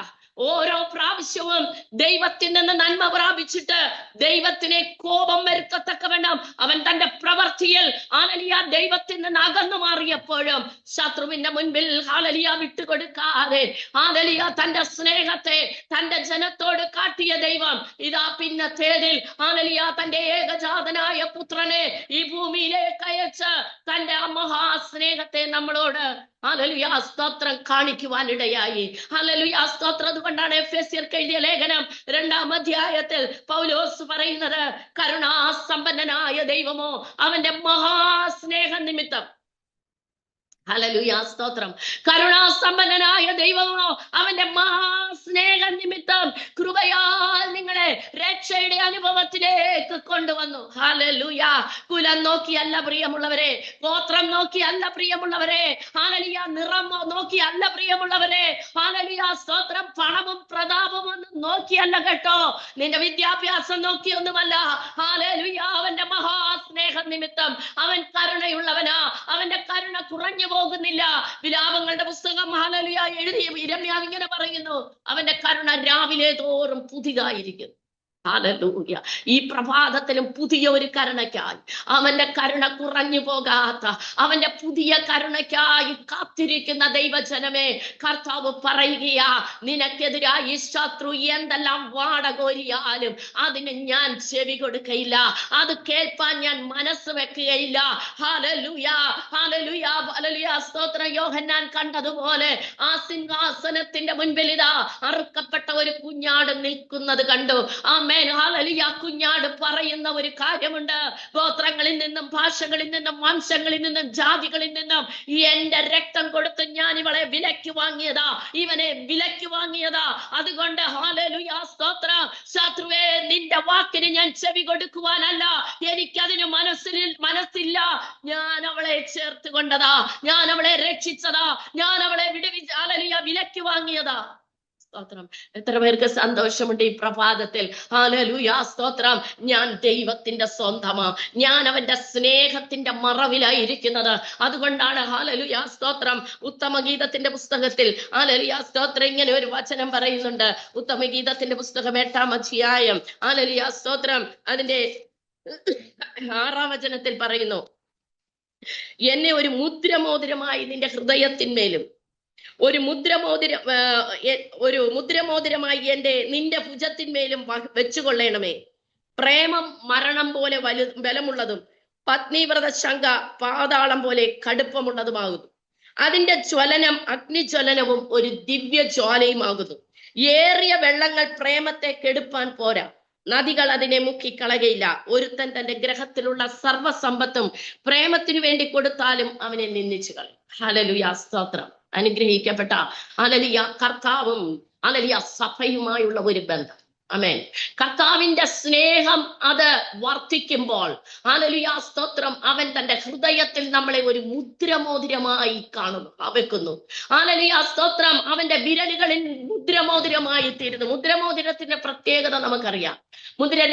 ഓരോ പ്രാവശ്യവും ദൈവത്തിൽ നിന്ന് നന്മ പ്രാപിച്ചിട്ട് ദൈവത്തിനെ കോപം വരുത്തത്തക്കവണ്ണം അവൻ തന്റെ പ്രവൃത്തിയിൽ ഹല്ലേലൂയ ദൈവത്തിൽ നിന്ന് അകന്നു മാറിയപ്പോഴും ശത്രുവിന്റെ മുൻപിൽ ഹല്ലേലൂയ വിട്ടുകൊടുക്കാതെ ഹല്ലേലൂയ തന്റെ സ്നേഹത്തെ തന്റെ ജനത്തോട് കാട്ടിയ ദൈവം ഇതാ പിന്നത്തേതിൽ ഹല്ലേലൂയ തന്റെ ഏകജാതനായ പുത്രനെ ഈ ഭൂമിയിലേക്ക് അയച്ച് തന്റെ മഹാസ്നേഹത്തെ നമ്മളോട് ഹല്ലേലൂയ സ്തോത്രം കാണിക്കുവാനിടയായി. ഹല്ലേലൂയ സ്തോത്രം. അതുകൊണ്ടാണ് എഫെസ്യർക്ക് എഴുതിയ ലേഖനം 2-ാം അധ്യായത്തിൽ പൗലോസ് പറയുന്നത്, കരുണാസമ്പന്നനായ ദൈവമോ അവന്റെ മഹാസ്നേഹ നിമിത്തം. ഹല്ലേലൂയ സ്തോത്രം. കരുണാസമ്പന്നനായ ദൈവമോ അവന്റെ മഹാസ്നേഹ നിമിത്തം കൃപയാൽ നിങ്ങളെ രക്ഷയുടെ അനുഭവത്തിലേക്ക് കൊണ്ടുവന്നു. ഹല്ലേലൂയ. കുലം നോക്കിയല്ല പ്രിയമുള്ളവരെ, ഗോത്രം നോക്കിയല്ല പ്രിയമുള്ളവരെ, ഹല്ലേലൂയ നിറം നോക്കിയല്ല പ്രിയമുള്ളവരെ, ഹല്ലേലൂയ സ്തോത്രം പണവും പ്രതാപവും ഒന്നും നോക്കിയല്ല കേട്ടോ, നിന്റെ വിദ്യാഭ്യാസം നോക്കിയൊന്നുമല്ല. ഹല്ലേലൂയ അവന്റെ മഹാസ്നേഹ നിമിത്തം അവൻ കരുണയുള്ളവനാ. അവന്റെ കരുണ കുറഞ്ഞു പോകുന്നില്ല. വിലാപങ്ങളുടെ പുസ്തകം ഹല്ലേലൂയ എഴുതിയ യിരെമ്യാവ് ഇങ്ങനെ പറയുന്നു, അവന്റെ കരുണ രാവിലെ തോറും പുതിയതായിരിക്കുന്നു. ഹല്ലേലൂയ. ഈ പ്രഭാതത്തിലും പുതിയ ഒരു കരുണയ്ക്കായി, അവന്റെ കരുണ കുറഞ്ഞു പോകാത്ത, അവന്റെ പുതിയ കരുണയ്ക്കായി കാത്തിരിക്കുന്ന ദൈവജനമേ, കർത്താവ് പറയുകയാ, നിനക്കെതിരായി ശത്രു എന്തെല്ലാം വാടകോരിയാലും അതിന് ഞാൻ ചെവി കൊടുക്കയില്ല, അത് കേൾപ്പാൻ ഞാൻ മനസ്സ് വെക്കുകയില്ല. Hallelujah, hallelujah, hallelujah. സ്തോത്രം. യോഹന്നാൻ കണ്ടതുപോലെ ആ സിംഹാസനത്തിന്റെ മുൻപിൽ ഇതാ അറുക്കപ്പെട്ട ഒരു കുഞ്ഞാട് നിൽക്കുന്നത് കണ്ടു. ആമേൻ. ഹല്ലേലൂയ. കുഞ്ഞാട് പറയുന്ന ഒരു കാര്യമുണ്ട്, ഗോത്രങ്ങളിൽ നിന്നും ഭാഷകളിൽ നിന്നും വംശങ്ങളിൽ നിന്നും ജാതികളിൽ നിന്നും എന്റെ രക്തം കൊടുത്ത് ഞാൻ ഇവളെ വിലയ്ക്ക് വാങ്ങിയതാ, ഇവനെ വിലയ്ക്ക് വാങ്ങിയതാ. അതുകൊണ്ട് ഹല്ലേലൂയ, സ്തോത്രം. ശത്രുവേ, നിന്റെ വാക്കിന് ഞാൻ ചെവി കൊടുക്കുവാനല്ല, എനിക്കതിന് മനസ്സില്ല. ഞാൻ അവളെ ചേർത്ത് കൊണ്ടതാ, ഞാൻ അവളെ രക്ഷിച്ചതാ, ഞാൻ അവളെ ഹല്ലേലൂയ വിലയ്ക്ക് വാങ്ങിയതാ. സ്തോത്രം. എത്ര പേർക്ക് സന്തോഷമുണ്ട് ഈ പ്രഭാതത്തിൽ? ഹല്ലേലൂയ, സ്തോത്രം. ഞാൻ ദൈവത്തിന്റെ സ്വന്തമാ, ഞാൻ അവന്റെ സ്നേഹത്തിന്റെ മറവിലായിരിക്കുന്നത്. അതുകൊണ്ടാണ് ഹല്ലേലൂയ, സ്തോത്രം, ഉത്തമഗീതത്തിന്റെ പുസ്തകത്തിൽ ഹല്ലേലൂയ, സ്തോത്രം, ഇങ്ങനെ ഒരു വചനം പറയുന്നുണ്ട്. ഉത്തമഗീതത്തിന്റെ പുസ്തകം 8-ാം അധ്യായം ഹല്ലേലൂയ, സ്തോത്രം, അതിന്റെ 6-ാം വചനത്തിൽ പറയുന്നു, എന്നെ ഒരു മുദ്രമോതിരമായി നിന്റെ ഹൃദയത്തിന്മേലും ഒരു മുദ്രമോതിരമായി നിന്റെ ഭുജത്തിന്മേലും വെച്ചുകൊള്ളണമേ. പ്രേമം മരണം പോലെ ബലമുള്ളതും പത്നീവ്രത ശങ്ക പാതാളം പോലെ കടുപ്പമുള്ളതുമാകുന്നു. അതിന്റെ ജ്വലനം അഗ്നിജ്വലനവും ഒരു ദിവ്യ ജ്വാലയുമാകുന്നു. ഏറിയ വെള്ളങ്ങൾ പ്രേമത്തെ കെടുപ്പാൻ പോരാ, നദികൾ അതിനെ മുക്കിക്കളകയില്ല. ഒരുത്തൻ തന്റെ ഗ്രഹത്തിലുള്ള സർവ്വസമ്പത്തും പ്രേമത്തിനു വേണ്ടി കൊടുത്താലും അവനെ നിന്ദിച്ചു കളയും. ഹല്ലേലൂയ, സ്തോത്രം. അനുഗ്രഹിക്കപ്പെട്ട ഹല്ലേലൂയ കർത്താവും ഹല്ലേലൂയ സഭയുമായുള്ള ഒരു ബന്ധം. ആമേൻ. കർത്താവിന്റെ സ്നേഹം അത് വർദ്ധിക്കുമ്പോൾ ഹല്ലേലൂയ, സ്തോത്രം, അവൻ തന്റെ ഹൃദയത്തിൽ നമ്മളെ ഒരു മുദ്രമോതിരമായി കാണുന്നു, വെക്കുന്നു. ഹല്ലേലൂയ, സ്തോത്രം. അവന്റെ വിരലുകളിൽ മുദ്രമോതിരമായി തീരുന്നു. മുദ്രമോതിരത്തിന്റെ പ്രത്യേകത നമുക്കറിയാം.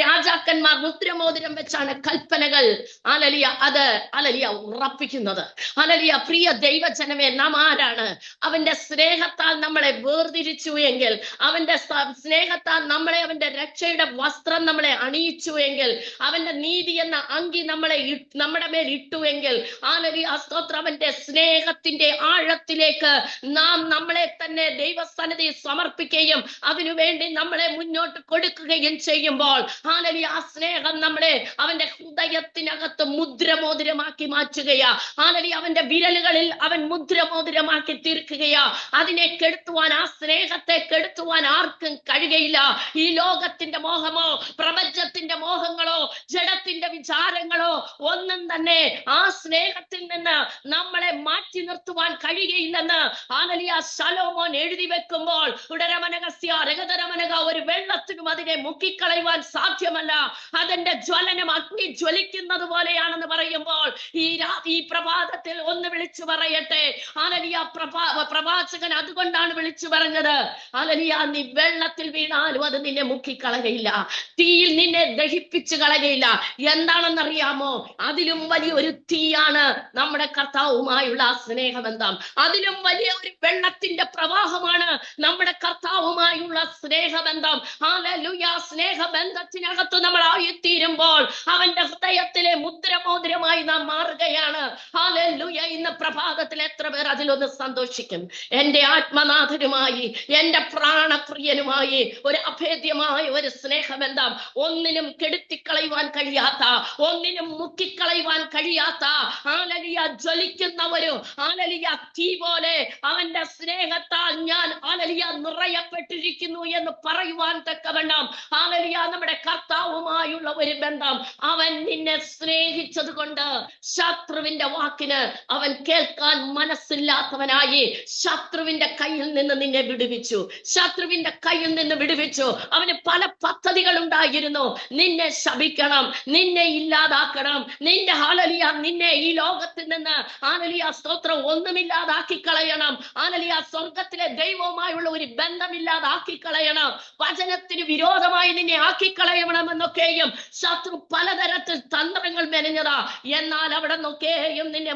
രാജാക്കന്മാർ മുദ്രമോതിരം വെച്ചാണ് കൽപ്പനകൾ ഹല്ലേലൂയ ഉറപ്പിക്കുന്നത്. ഹല്ലേലൂയ, പ്രിയ ദൈവജനമേ, നാം ആരാണ്? അവന്റെ സ്നേഹത്താൽ നമ്മളെ വേർതിരിച്ചു എങ്കിൽ, അവന്റെ സ്നേഹത്താൽ നമ്മളെ, അവന്റെ രക്ഷയുടെ വസ്ത്രം നമ്മളെ അണിയിച്ചു എങ്കിൽ, അവന്റെ നീതി എന്ന അങ്കി നമ്മുടെ മേൽ ഇട്ടു എങ്കിൽ, ഹല്ലേലൂയ, സ്തോത്രം, അവന്റെ സ്നേഹത്തിന്റെ ആഴത്തിലേക്ക് നാം നമ്മളെ തന്നെ ദൈവസന്നിധി സമർപ്പിക്കുകയും അതിനുവേണ്ടി നമ്മളെ മുന്നോട്ട് കൊടുക്കുകയും ചെയ്യുമ്പോൾ ഹല്ലേലൂയ, ആ സ്നേഹം നമ്മളെ അവന്റെ ഹൃദയത്തിനകത്ത് മുദ്രമോതിരമാക്കി മാറ്റുകയാ. ഹല്ലേലൂയ, അവന്റെ വിരലുകളിൽ അവൻ മുദ്രമോതിരമാക്കി തീർക്കുകയാ. അതിനെ കെടുത്തുവാൻ, ആ സ്നേഹത്തെ കെടുത്തുവാൻ ആർക്കും കഴിയുകയില്ല. ഈ ലോകത്തിന്റെ മോഹമോ പ്രപഞ്ചത്തിന്റെ മോഹങ്ങളോ ജഡത്തിന്റെ വിചാരങ്ങളോ ഒന്നും തന്നെ ആ സ്നേഹത്തിൽ നിന്ന് നമ്മളെ മാറ്റി നിർത്തുവാൻ കഴിയുകയില്ലെന്ന് ഹല്ലേലൂയ ശലോമോൻ എഴുതി വെക്കുമ്പോൾ, ഒരു വെള്ളത്തിനും അതിനെ മുക്കിക്കളയുവാൻ സാധ്യമല്ല. അതിന്റെ ജ്വലനം അഗ്നി ജ്വലിക്കുന്നത് പോലെയാണെന്ന് പറയുമ്പോൾ ഈ പ്രഭാതത്തിൽ ഒന്ന് വിളിച്ചു പറയട്ടെ. ഹല്ലേലൂയ, പ്രവാചകൻ അതുകൊണ്ടാണ് വിളിച്ചു പറഞ്ഞത്, ഹല്ലേലൂയ, നീ വെള്ളത്തിൽ വീണാലും അത് നിന്നെ മുക്കിക്കളകയില്ല, തീയിൽ നിന്നെ ദഹിപ്പിച്ചു കളകയില്ല. എന്താണെന്നറിയാമോ? അതിലും വലിയൊരു തീയാണ് നമ്മുടെ കർത്താവുമായുള്ള ആ സ്നേഹബന്ധം. അതിലും വലിയ ഒരു വെള്ളത്തിന്റെ പ്രവാഹമാണ് നമ്മുടെ കർത്താവുമായുള്ള സ്നേഹബന്ധം. ഹല്ലേലൂയ, സ്നേഹബന്ധത്തിനകത്ത് നമ്മൾ ആയിത്തീരുമ്പോൾ അവന്റെ ഹൃദയത്തിലെ മുദ്രമോതിരമായി നാം മാറുകയാണ്. ഹല്ലേലൂയ, ഇന്ന് പ്രഭാതത്തിൽ എത്ര പേർ അതിലൊന്ന് സന്തോഷിക്കും? എന്റെ ആത്മനാഥനുമായി, എന്റെ പ്രാണപ്രിയനുമായി ഒരു അഭേദ്യമായ ഒരു സ്നേഹബന്ധം, ഒന്നിനും കെടുത്തിക്കളയുവാൻ കഴിയാത്ത, ഒന്നിനും മുക്കിക്കളയുവാൻ കഴിയാത്ത, ഹല്ലേലൂയ, ജ്വലിക്കുന്ന ഒരു ഹല്ലേലൂയ തീ പോലെ അവന്റെ സ്നേഹത്താൽ ഞാൻ ഹല്ലേലൂയ നിറയപ്പെട്ടിരിക്കുന്നു എന്ന് പറയുവാൻ തക്കവണ്ണം ഹല്ലേലൂയ നമ്മുടെ കർത്താവുമായുള്ള ഒരു ബന്ധം. അവൻ നിന്നെ സ്നേഹിച്ചത് കൊണ്ട് ശത്രുവിന്റെ വാക്കിന് അവൻ കേൾക്കാൻ മനസ്സില്ലാത്തവനായി ശത്രുവിന്റെ കയ്യിൽ നിന്ന് നിന്നെ വിടുവിച്ചു. ശത്രുവിന്റെ കയ്യിൽ നിന്ന് വിടുവിച്ചു. അവന് പല പദ്ധതികൾ ഉണ്ടായിരുന്നു. നിന്നെ ശപിക്കണം, നിന്നെ ഇല്ലാതാക്കണം, ഹല്ലേലൂയ നിന്നെ ഈ ലോകത്തിൽ നിന്ന് ഹല്ലേലൂയ സ്തോത്രം ഒന്നുമില്ലാതാക്കി കളയണം. ഹല്ലേലൂയ സ്വർഗത്തിലെ ദൈവവുമായുള്ള ഒരു ബന്ധമില്ലാതാക്കി കളയണം. വചനത്തിന് വിരോധമായി നിന്നെ ആക്കി കളയണമെന്ന് നിന്നൊക്കെയും ശത്രു പലതരത്തിൽ തന്ത്രങ്ങൾ മെനഞ്ഞതാ. എന്നാൽ അവിടെ നിന്നൊക്കെയും നിന്നെ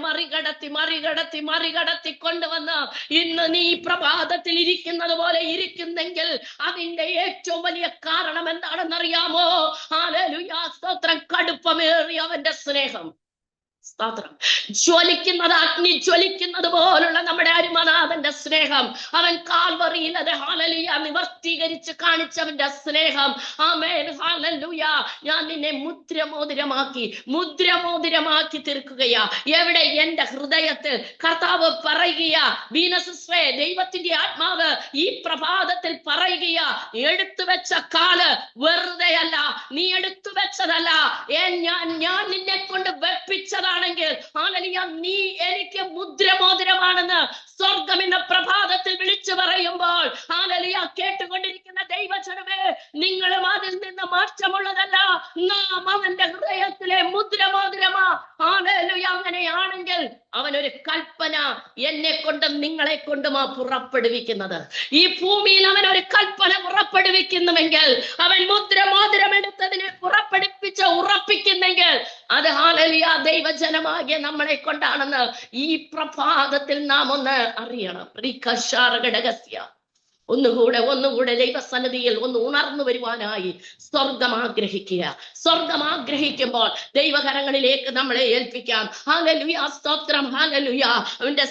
മറികടത്തി കൊണ്ടുവന്ന് ഇന്ന് നീ പ്രഭാതത്തിൽ ഇരിക്കുന്നത് പോലെ ഇരിക്കുന്നെങ്കിൽ അതിന്റെ ഏറ്റവും വലിയ കാരണം എന്താണെന്നറിയാമോ? ഹല്ലേലൂയ, സ്തോത്രം. കടുപ്പമേറിയ അവന്റെ സ്നേഹം. സ്തോത്രം. ജ്വലിക്കുന്നത്, അഗ്നി ജ്വലിക്കുന്നത് പോലുള്ള നമ്മുടെ അരുമനാഥന്റെ സ്നേഹം. അവൻ കാൽവറിയിൽ അത് ഹല്ലേലൂയ നിവർത്തീകരിച്ച് കാണിച്ചവന്റെ സ്നേഹം. ആമേൻ, ഹല്ലേലൂയ. ഞാൻ നിന്നെ മുദ്രമോതിരമാക്കി തീർക്കുകയാ. എവിടെ? എന്റെ ഹൃദയത്തിൽ. കർത്താവ് പറയുകയാ, വീനസിസ്വേ, ദൈവത്തിന്റെ ആത്മാവ് ഈ പ്രഭാതത്തിൽ പറയുകയാ, എടുത്തു വെച്ച കാല് വെറുതെ അല്ല, നീ എടുത്തു വെച്ചതല്ല, ഞാൻ നിന്നെ കൊണ്ട് വെപ്പിച്ചതാണെങ്കിൽ ഹല്ലേലൂയ നീ എനിക്ക് മുദ്രമോതിരമാണെന്ന് സ്വർഗം ഇന്ന് പ്രഭാതത്തിൽ വിളിച്ചു പറയുമ്പോൾ, ഹല്ലേലൂയ, കേട്ടുകൊണ്ടിരിക്കുന്ന ദൈവജനമേ, നിങ്ങളും അതിൽ നിന്ന് മാറ്റമുള്ളതല്ല, നാം അവന്റെ ഹൃദയത്തിലെ മുദ്രമോതിരമാ. ഹല്ലേലൂയ. അങ്ങനെയാണെങ്കിൽ അവനൊരു കൽപ്പന എന്നെ കൊണ്ടും നിങ്ങളെ കൊണ്ടുമാ പുറപ്പെടുവിക്കുന്നത്. ഈ ഭൂമിയിൽ അവൻ ഒരു കൽപ്പന പുറപ്പെടുവിക്കുന്നുവെങ്കിൽ, അവൻ മുദ്രമോതിരം എടുത്തതിനെ ഉറപ്പിക്കുന്നെങ്കിൽ അത് ഹല്ലേലൂയ ദൈവജനമാകിയ നമ്മളെ കൊണ്ടാണെന്ന് ഈ പ്രഭാതത്തിൽ നാം ഒന്ന് അറിയണം. ഒന്നുകൂടെ ദൈവസന്നിധിയിൽ ഒന്ന് ഉണർന്നു വരുവാനായി സ്വർഗം ആഗ്രഹിക്കുമ്പോൾ ദൈവകരങ്ങളിലേക്ക് നമ്മളെ ഏൽപ്പിക്കാം. ഹല്ലേലൂയ, സ്തോത്രം. ഹല്ലേലൂയ. അവന്റെ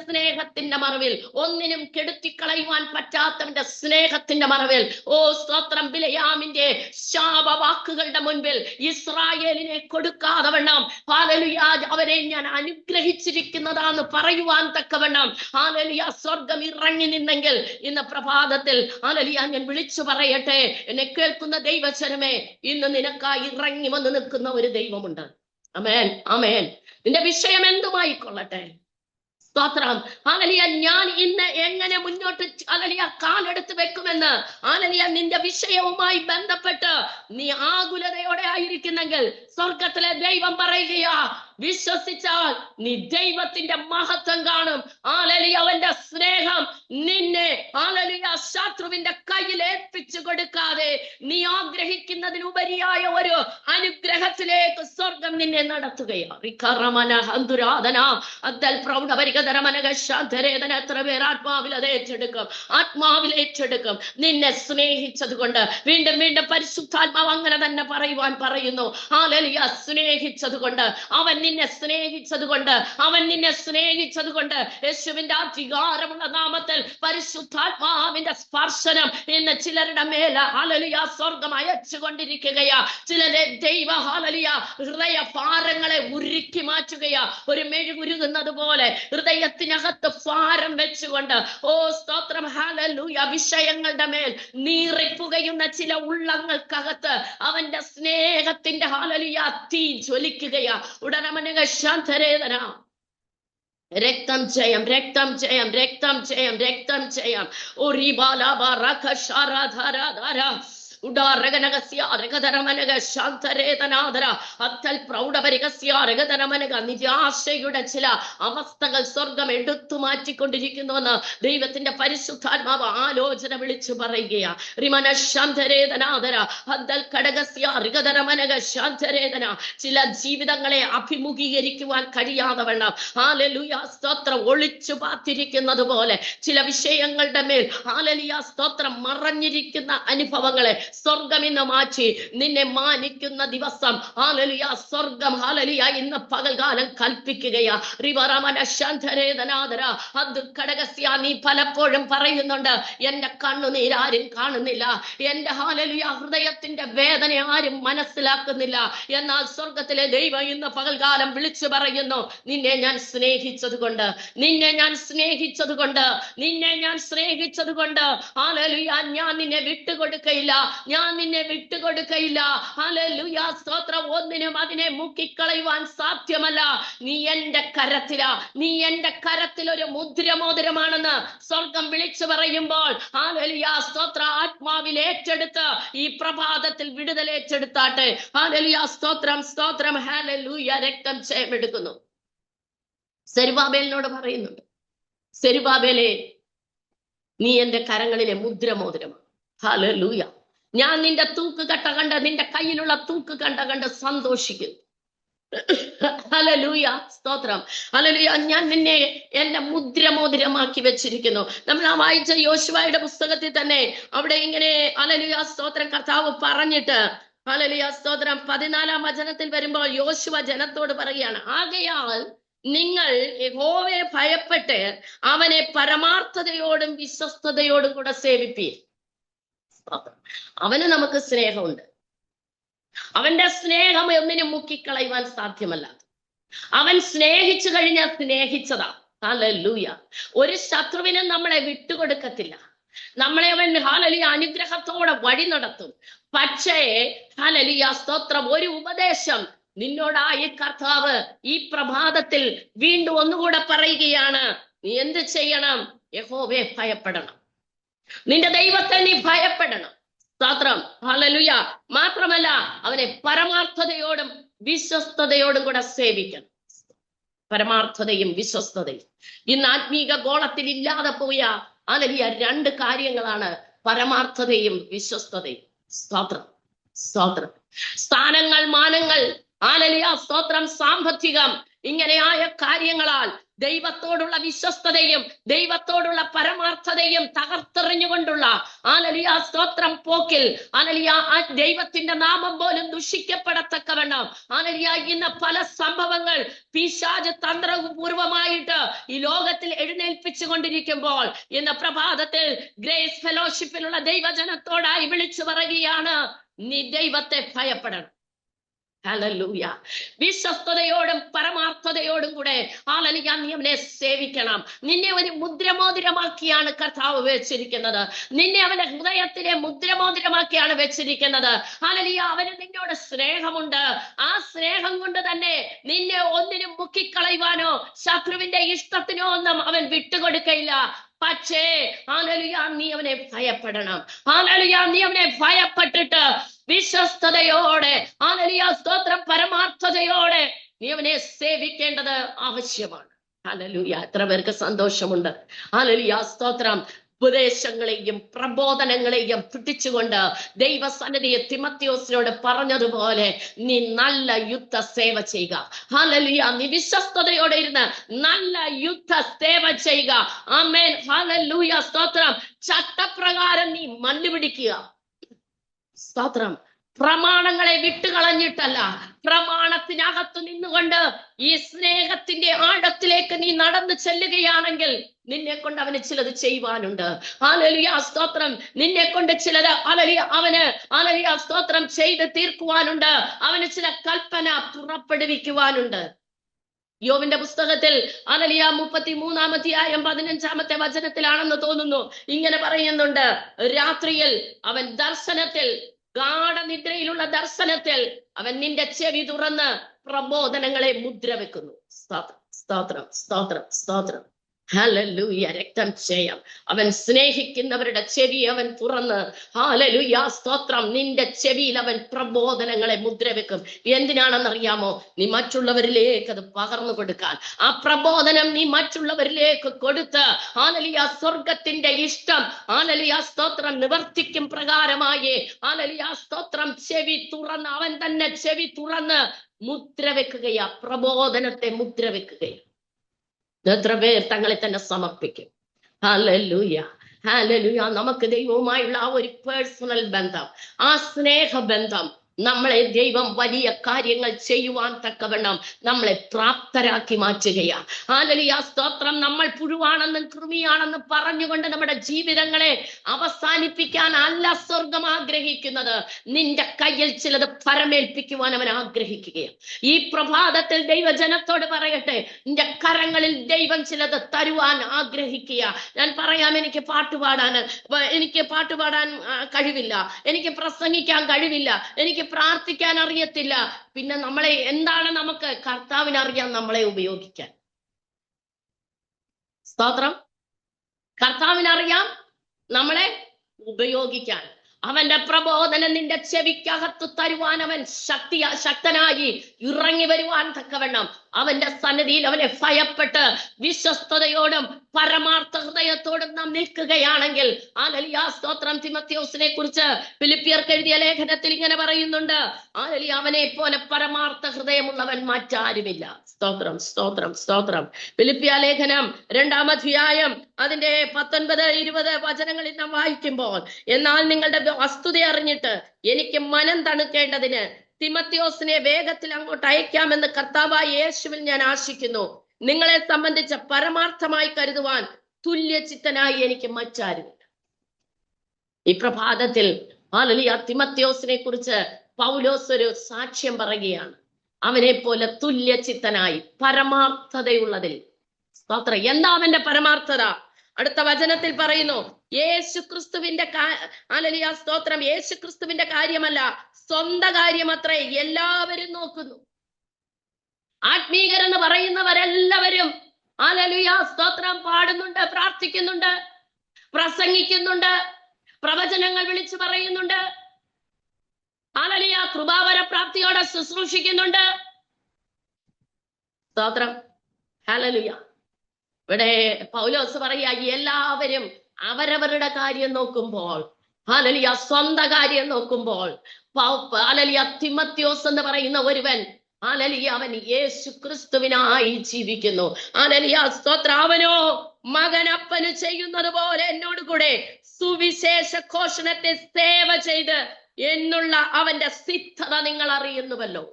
സ്നേഹത്തിന്റെ മറവിൽ ഒന്നിനും കെടുത്തിക്കളയുവാൻ പറ്റാത്തവന്റെ സ്നേഹത്തിന്റെ മറവിൽ, ഓ സ്തോത്രം, ബിലയാമിന്റെ ശാപവാക്കുകളുടെ മുൻപിൽ ഇസ്രായേലിനെ കൊടുക്കാതെ വണ്ണം, ഹല്ലേലൂയ, അവരെ ഞാൻ അനുഗ്രഹിച്ചിരിക്കുന്നതാന്ന് പറയുവാൻ തക്കവണ്ണം ഹല്ലേലൂയ സ്വർഗം ഇറങ്ങി നിന്നെങ്കിൽ ഇന്ന് പ്രഭാതത്തിൽ ഹല്ലേലൂയ ഞാൻ വിളിച്ചു പറയട്ടെ, എന്നെ കേൾക്കുന്ന ദൈവജനമേ, ഇന്ന് നിനക്കായി ഇറങ്ങി വന്ന് നിൽക്കുന്ന ഒരു ദൈവമുണ്ട്. ആമേൻ, ആമേൻ. നിന്റെ വിഷയം എന്തുമായിക്കൊള്ളട്ടെ, സ്തോത്രം. ഹല്ലേലൂയ, ഞാൻ ഇന്ന് എങ്ങനെ മുന്നോട്ട് ഹല്ലേലൂയ കാലെടുത്ത് വെക്കുമെന്ന് ഹല്ലേലൂയ നിന്റെ വിഷയവുമായി ബന്ധപ്പെട്ട് നീ ആകുലതയോടെ ആയിരിക്കുന്നെങ്കിൽ സ്വർഗത്തിലെ ദൈവം പറയുകയാ, വിശ്വസിച്ചാൽ നീ ദൈവത്തിന്റെ മഹത്വം കാണും. ഹല്ലേലൂയ, അവന്റെ സ്നേഹം നിന്നെ ഹല്ലേലൂയ ശത്രുവിന്റെ കയ്യിൽ ഏൽപ്പിച്ചു കൊടുക്കാതെ നീ ആഗ്രഹിക്കുന്നതിനുപരിയായ ഒരു അനുഗ്രഹത്തിലേക്ക് സ്വർഗം നിന്നെ നടത്തുകയാണ്. എത്ര പേർ ആത്മാവിൽ അത് ഏറ്റെടുക്കും? നിന്നെ സ്നേഹിച്ചത് കൊണ്ട്. വീണ്ടും പരിശുദ്ധാത്മാവ് അങ്ങനെ തന്നെ പറയുന്നു. ഹല്ലേലൂയ, സ്നേഹിച്ചത് കൊണ്ട്, അവൻ നിന്നെ സ്നേഹിച്ചത് കൊണ്ട് യേശുവിന്റെ അധികാരമുള്ള നാമത്തിൽ പരിശുദ്ധാത്മാവിന്റെ സ്പർശനം ഇന്ന് ചിലരുടെ മേൽ ഹല്ലേലൂയ സ്വർഗം അയച്ചുകൊണ്ടിരിക്കുകയാ. ചിലരെ ദൈവ ഹല്ലേലൂയ ഹൃദയ ഭാരങ്ങളെ ഉരുക്കി മാറ്റുകയാ. ഒരു മെഴുകുരുകുന്നത് പോലെ ഹൃദയത്തിനകത്ത് ഭാരം വെച്ചുകൊണ്ട്, ഓ സ്തോത്രം, ഹല്ലേലൂയ, വിഷയങ്ങളുടെ മേൽ നീറിപ്പുകയുന്ന ചില ഉള്ളങ്ങൾക്കകത്ത് അവന്റെ സ്നേഹത്തിന്റെ ഹല്ലേലൂയ തീ ജ്വലിക്കുകയാ. ഉടനമനക ശാന്തരേതന രക്തം ജയം. നിരാശയുടെ ചില അവസ്ഥകൾ സ്വർഗം എടുത്തു മാറ്റിക്കൊണ്ടിരിക്കുന്നുവെന്ന് ദൈവത്തിന്റെ പരിശുദ്ധാത്മാവ് ആലോചന വിളിച്ചു പറയുകയാ. ചില ജീവിതങ്ങളെ അഭിമുഖീകരിക്കുവാൻ കഴിയാതെ വണ്ണം ഹല്ലേലൂയ സ്തോത്രം ഒളിച്ചു പാത്തിരിക്കുന്നത് പോലെ ചില വിഷയങ്ങളുടെ മേൽ ഹല്ലേലൂയ സ്തോത്രം മറഞ്ഞിരിക്കുന്ന അനുഭവങ്ങളെ സ്വർഗം ഇന്ന് മാറ്റി നിന്നെ മാനിക്കുന്ന ദിവസം ഹല്ലേലൂയ സ്വർഗം ഹല്ലേലൂയ ഇന്ന് പകൽകാലം കൽപ്പിക്കുകയാ. നീ പലപ്പോഴും പറയുന്നുണ്ട്, എന്റെ കണ്ണുനീരാരും കാണുന്നില്ല, എന്റെ ഹല്ലേലൂയ ഹൃദയത്തിന്റെ വേദന ആരും മനസ്സിലാക്കുന്നില്ല. എന്നാൽ സ്വർഗത്തിലെ ദൈവം ഇന്ന് പകൽകാലം വിളിച്ചു പറയുന്നു, നിന്നെ ഞാൻ സ്നേഹിച്ചത് കൊണ്ട് ഹല്ലേലൂയ ഞാൻ നിന്നെ വിട്ടുകൊടുക്കയില്ല. ഹല്ലേലൂയ സ്തോത്രം. ഒന്നിനും അതിനെ മുക്കിക്കളയുവാൻ സാധ്യമല്ല. നീ എന്റെ കരത്തിൽ ഒരു മുദ്രമോതിരമാണെന്ന് സ്വർഗം വിളിച്ചു പറയുമ്പോൾ ഹല്ലേലൂയ സ്തോത്ര ആത്മാവിൽ ഏറ്റെടുത്ത് ഈ പ്രഭാതത്തിൽ വിടുതൽ ഏറ്റെടുത്താട്ടെ. ഹല്ലേലൂയ സ്തോത്രം. ഹല്ലേലൂയ. രക്തം ജയമെടുക്കുന്നു. സെരുബാബേലിനോട് പറയുന്നുണ്ട്, സെരുബാബേലേ, നീ എന്റെ കരങ്ങളിലെ മുദ്രമോതിരമാണ്. ഹല്ലേലൂയ. ഞാൻ നിന്റെ തൂക്കുകട്ട കണ്ട്, നിന്റെ കയ്യിലുള്ള തൂക്ക് കണ്ട് സന്തോഷിക്കുന്നു. ഹല്ലേലൂയ, സ്തോത്രം. ഹല്ലേലൂയ. ഞാൻ നിന്നെ എന്റെ മുദ്രമോതിരമാക്കി വെച്ചിരിക്കുന്നു. നമ്മൾ ആ വായിച്ച യോശുവയുടെ പുസ്തകത്തിൽ തന്നെ അവിടെ ഇങ്ങനെ ഹല്ലേലൂയ സ്തോത്രം കർത്താവ് പറഞ്ഞിട്ട്, ഹല്ലേലൂയ സ്തോത്രം 14-ാം വചനത്തിൽ വരുമ്പോൾ യോശുവ ജനത്തോട് പറയുകയാണ്, ആകയാൽ നിങ്ങൾ യഹോവയെ ഭയപ്പെട്ട് അവനെ പരമാർത്ഥതയോടും വിശ്വസ്തയോടും കൂടെ സേവിപ്പീൻ. അവന് നമുക്ക് സ്നേഹമുണ്ട്. അവന്റെ സ്നേഹം ഒന്നിനും മുക്കിക്കളയുവാൻ സാധ്യമല്ല. അവൻ സ്നേഹിച്ചു കഴിഞ്ഞാൽ സ്നേഹിച്ചതാ. ഹല്ലേലൂയ. ഒരു ശത്രുവിനും നമ്മളെ വിട്ടുകൊടുക്കത്തില്ല. നമ്മളെ അവൻ ഹല്ലേലൂയ അനുഗ്രഹത്തോടെ വഴി നടത്തും. പക്ഷേ ഹല്ലേലൂയ സ്തോത്രം, ഒരു ഉപദേശം നിന്നോടായി കർത്താവ് ഈ പ്രഭാതത്തിൽ വീണ്ടും ഒന്നുകൂടെ പറയുകയാണ്. നീ എന്ത് ചെയ്യണം? യഹോവയെ ഭയപ്പെടണം. നിന്റെ ദൈവത്തെ നീ ഭയപ്പെടണം. സ്തോത്രം. ഹല്ലേലൂയ. മാത്രമല്ല അവനെ പരമാർത്ഥതയോടും വിശ്വസ്തയോടും കൂടെ സേവിക്കണം. പരമാർത്ഥതയും വിശ്വസ്തതയും ഇന്ന് ആത്മീക ഗോളത്തിൽ ഇല്ലാതെ പോയ ഹല്ലേലൂയ രണ്ട് കാര്യങ്ങളാണ് പരമാർത്ഥതയും വിശ്വസ്തതയും. സ്തോത്രം, സ്തോത്രം. സ്ഥാനങ്ങൾ, മാനങ്ങൾ, ഹല്ലേലൂയ സ്തോത്രം, സാമ്പത്തികം, ഇങ്ങനെയായ കാര്യങ്ങളാൽ ദൈവത്തോടുള്ള വിശ്വസ്തതയും ദൈവത്തോടുള്ള പരമാർത്ഥതയും തകർത്തെറിഞ്ഞുകൊണ്ടുള്ള ഹല്ലേലൂയ സ്തോത്രം പോക്കിൽ ഹല്ലേലൂയ ആ ദൈവത്തിന്റെ നാമം പോലും ദുഷിക്കപ്പെടത്തക്കവണ്ണം ഹല്ലേലൂയ ഇന്ന് പല സംഭവങ്ങൾ പിശാച് തന്ത്രപൂർവമായിട്ട് ഈ ലോകത്തിൽ എഴുന്നേൽപ്പിച്ചു കൊണ്ടിരിക്കുമ്പോൾ ഇന്ന് പ്രഭാതത്തിൽ ഗ്രേസ് ഫെലോഷിപ്പിലുള്ള ദൈവജനത്തോടായി വിളിച്ചു പറയുകയാണ്, നീ ദൈവത്തെ ഭയപ്പെടണം. ഹല്ലേലൂയ. വിശ്വസ്തയോടും പരമാർത്ഥതയോടും കൂടെ ഹല്ലേലൂയ നീ അവനെ സേവിക്കണം. നിന്നെ ഒരു മുദ്രമോതിരമാക്കിയാണ് കർത്താവ് വെച്ചിരിക്കുന്നത്. നിന്നെ അവന്റെ ഹൃദയത്തിലെ മുദ്രമോതിരമാക്കിയാണ് വെച്ചിരിക്കുന്നത്. ഹല്ലേലൂയ. അവന് നിന്നോട് സ്നേഹമുണ്ട്. ആ സ്നേഹം കൊണ്ട് തന്നെ നിന്നെ ഒന്നിനും മുക്കിക്കളയുവാനോ ശത്രുവിന്റെ ഇഷ്ടത്തിനോ ഒന്നും അവൻ വിട്ടുകൊടുക്കയില്ല. പക്ഷേ ഹല്ലേലൂയ നീ അവനെ ഭയപ്പെടണം. ഹല്ലേലൂയ നീ അവനെ ഭയപ്പെട്ടിട്ട് വിശ്വസ്തയോടെ ഹല്ലേലൂയ സ്തോത്രം പരമാർത്ഥതയോടെ നീ അവനെ സേവിക്കേണ്ടത് ആവശ്യമാണ്. ഹല്ലേലൂയ. എത്ര പേർക്ക് സന്തോഷമുണ്ട്. ഹല്ലേലൂയ സ്തോത്രം. ഉപദേശങ്ങളെയും പ്രബോധനങ്ങളെയും പിടിച്ചുകൊണ്ട് ദൈവസന്നിധിയെ തിമത്തിയോസിനോട് പറഞ്ഞതുപോലെ നീ നല്ല യുദ്ധ സേവ ചെയ്യുക. ഹല്ലേലൂയ. നീ വിശ്വസ്തയോടെ ഇരുന്ന് നല്ല യുദ്ധ സേവ ചെയ്യുക. ആമേൻ. ഹല്ലേലൂയ സ്തോത്രം. ചട്ടപ്രകാരം നീ മണ്ണ് പിടിക്കുക. സ്തോത്രം. പ്രമാണങ്ങളെ വിട്ടുകളഞ്ഞിട്ടല്ല, പ്രമാണത്തിനകത്ത് നിന്നുകൊണ്ട് ഈ സ്നേഹത്തിന്റെ ആഴത്തിലേക്ക് നീ നടന്നു ചെല്ലുകയാണെങ്കിൽ നിന്നെ കൊണ്ട് അവന് ചിലത് ചെയ്യുവാനുണ്ട്. ഹല്ലേലൂയ സ്തോത്രം. നിന്നെ കൊണ്ട് ചിലത് അവന് സ്തോത്രം ചെയ്ത് തീർക്കുവാനുണ്ട്. അവന് ചില കൽപ്പന പുറപ്പെടുവിക്കുവാനുണ്ട്. യോബിന്റെ പുസ്തകത്തിൽ ഹല്ലേലൂയ 33-ാം അധ്യായം 15-ാമത്തെ വചനത്തിലാണെന്ന് തോന്നുന്നു, ഇങ്ങനെ പറയുന്നുണ്ട്, രാത്രിയിൽ അവൻ ദർശനത്തിൽ, ഗാഢനിദ്രയിലുള്ള ദർശനത്തിൽ അവൻ നിന്റെ ചെവി തുറന്ന് പ്രബോധനങ്ങളെ മുദ്ര വെക്കുന്നു. സ്തോത്രം, സ്തോത്രം, സ്തോത്രം, സ്തോത്രം. ഹല്ലേലൂയ. രക്തം ചെയ്യാം. അവൻ സ്നേഹിക്കുന്നവരുടെ ചെവി അവൻ തുറന്ന് ഹല്ലേലൂയ സ്തോത്രം നിന്റെ ചെവിയിൽ അവൻ പ്രബോധനങ്ങളെ മുദ്ര വെക്കും. എന്തിനാണെന്നറിയാമോ? നീ മറ്റുള്ളവരിലേക്ക് അത് പകർന്നു കൊടുക്കാൻ. ആ പ്രബോധനം നീ മറ്റുള്ളവരിലേക്ക് കൊടുത്ത് ഹല്ലേലൂയ സ്വർഗത്തിന്റെ ഇഷ്ടം ഹല്ലേലൂയ സ്തോത്രം നിവർത്തിക്കും പ്രകാരമായി ഹല്ലേലൂയ സ്തോത്രം ചെവി തുറന്ന് അവൻ തന്നെ ചെവി തുറന്ന് മുദ്ര വെക്കുകയാ. പ്രബോധനത്തെ മുദ്ര വെക്കുകയാ. എത്ര പേർ തങ്ങളെ തന്നെ സമർപ്പിക്കും? Hallelujah, hallelujah. നമുക്ക് ദൈവവുമായുള്ള ആ ഒരു പേഴ്സണൽ ബന്ധം, ആ സ്നേഹബന്ധം നമ്മളെ ദൈവം വലിയ കാര്യങ്ങൾ ചെയ്യുവാൻ തക്കവണ്ണം നമ്മളെ പ്രാപ്തരാക്കി മാറ്റുകയാ. ഹല്ലേലൂയ സ്തോത്രം. നമ്മൾ പുഴുവാണെന്നും കൃമിയാണെന്നും പറഞ്ഞുകൊണ്ട് നമ്മുടെ ജീവിതങ്ങളെ അവസാനിപ്പിക്കാൻ അല്ല സ്വർഗം ആഗ്രഹിക്കുന്നത്. നിന്റെ കയ്യിൽ ചിലത് പരമേൽപ്പിക്കുവാൻ അവൻ ആഗ്രഹിക്കുകയാണ്. ഈ പ്രഭാതത്തിൽ ദൈവജനത്തോട് പറയട്ടെ, നിന്റെ കരങ്ങളിൽ ദൈവം ചിലത് തരുവാൻ ആഗ്രഹിക്കുക. ഞാൻ പറയാം, എനിക്ക് പാട്ടുപാടാൻ കഴിവില്ല, എനിക്ക് പ്രസംഗിക്കാൻ കഴിവില്ല, എനിക്ക് പ്രാർത്ഥിക്കാൻ അറിയത്തില്ല. പിന്നെ നമ്മളെ എന്താണ് നമുക്ക്? കർത്താവിനറിയാം നമ്മളെ ഉപയോഗിക്കാൻ. സ്തോത്രം. കർത്താവിനറിയാം നമ്മളെ ഉപയോഗിക്കാൻ. അവന്റെ പ്രബോധനം നിന്റെ ചെവിക്കകത്ത് തരുവാൻ അവൻ ശക്തനായി ഇറങ്ങി വരുവാൻ തക്കവണ്ണം അവന്റെ സന്നിധിയിൽ അവനെ ഭയപ്പെട്ട് വിശ്വസ്തയോടും പരമാർത്ഥ ഹൃദയത്തോടും നാം നിൽക്കുകയാണെങ്കിൽ, ഹല്ലേലൂയ സ്തോത്രം, തിമോഥെയോസിനെ കുറിച്ച് ഫിലിപ്പിയർക്ക് എഴുതിയ ലേഖനത്തിൽ ഇങ്ങനെ പറയുന്നുണ്ട്, ഹല്ലേലൂയ അവനെ പോലെ പരമാർത്ഥ ഹൃദയമുള്ളവൻ മറ്റാരുമില്ല. സ്തോത്രം, സ്തോത്രം, സ്തോത്രം. ഫിലിപ്പിയ ലേഖനം 2-ാം അധ്യായം അതിന്റെ 19-20 വചനങ്ങളിൽ നാം വായിക്കുമ്പോൾ, എന്നാൽ നിങ്ങളുടെ വസ്തുത അറിഞ്ഞിട്ട് എനിക്ക് മനം തണുക്കേണ്ടതിന് തിമോഥെയോസിനെ വേഗത്തിൽ അങ്ങോട്ട് അയക്കാമെന്ന് കർത്താവായ യേശുവിൽ ഞാൻ ആശിക്കുന്നു. നിങ്ങളെ സംബന്ധിച്ച് പരമാർത്ഥമായി കരുതുവാൻ തുല്യചിത്തനായി എനിക്ക് മറ്റാരുമില്ല. ഈ പ്രഭാതത്തിൽ ഹല്ലേലൂയ തിമോഥെയോസിനെ കുറിച്ച് പൗലോസ് ഒരു സാക്ഷ്യം പറയുകയാണ്. അവനെ പോലെ തുല്യചിത്തനായി പരമാർത്ഥതയുള്ളതിൽ. സ്തോത്രം. എന്താ അവന്റെ പരമാർത്ഥത? അടുത്ത വചനത്തിൽ പറയുന്നു, യേശുക്രിസ്തുവിന്റെ ഹല്ലേലൂയ സ്തോത്രം, യേശുക്രിസ്തുവിന്റെ കാര്യമല്ല, സ്വന്തം കാര്യമത്രേ എല്ലാവരും നോക്കുന്നു. ആത്മീകരെന്ന് പറയുന്നവരെല്ലാവരും ഹല്ലേലൂയ സ്തോത്രം പാടുന്നുണ്ട്, പ്രാർത്ഥിക്കുന്നുണ്ട്, പ്രസംഗിക്കുന്നുണ്ട്, പ്രവചനങ്ങൾ വിളിച്ചു പറയുന്നുണ്ട്, ഹല്ലേലൂയ കൃപാവര പ്രാപ്തിയോടെ ശുശ്രൂഷിക്കുന്നുണ്ട്. സ്തോത്രം, ഹല്ലേലൂയ. ഇവിടെ പൗലോസ് പറയാ, എല്ലാവരും അവരവരുടെ കാര്യം നോക്കുമ്പോൾ, ഹല്ലേലൂയ സ്വന്തം കാര്യം നോക്കുമ്പോൾ, ഹല്ലേലൂയ തിമോഥെയോസ് എന്ന് പറയുന്ന ഒരുവൻ, ഹല്ലേലൂയ അവൻ യേശു ക്രിസ്തുവിനായി ജീവിക്കുന്നു. ഹല്ലേലൂയ സ്തോത്രം. അവനോ മകനപ്പന് ചെയ്യുന്നത് പോലെ എന്നോട് കൂടെ സുവിശേഷ ഘോഷണത്തെ സേവ ചെയ്ത് എന്നുള്ള അവന്റെ സിദ്ധത നിങ്ങൾ അറിയുന്നുവല്ലോ.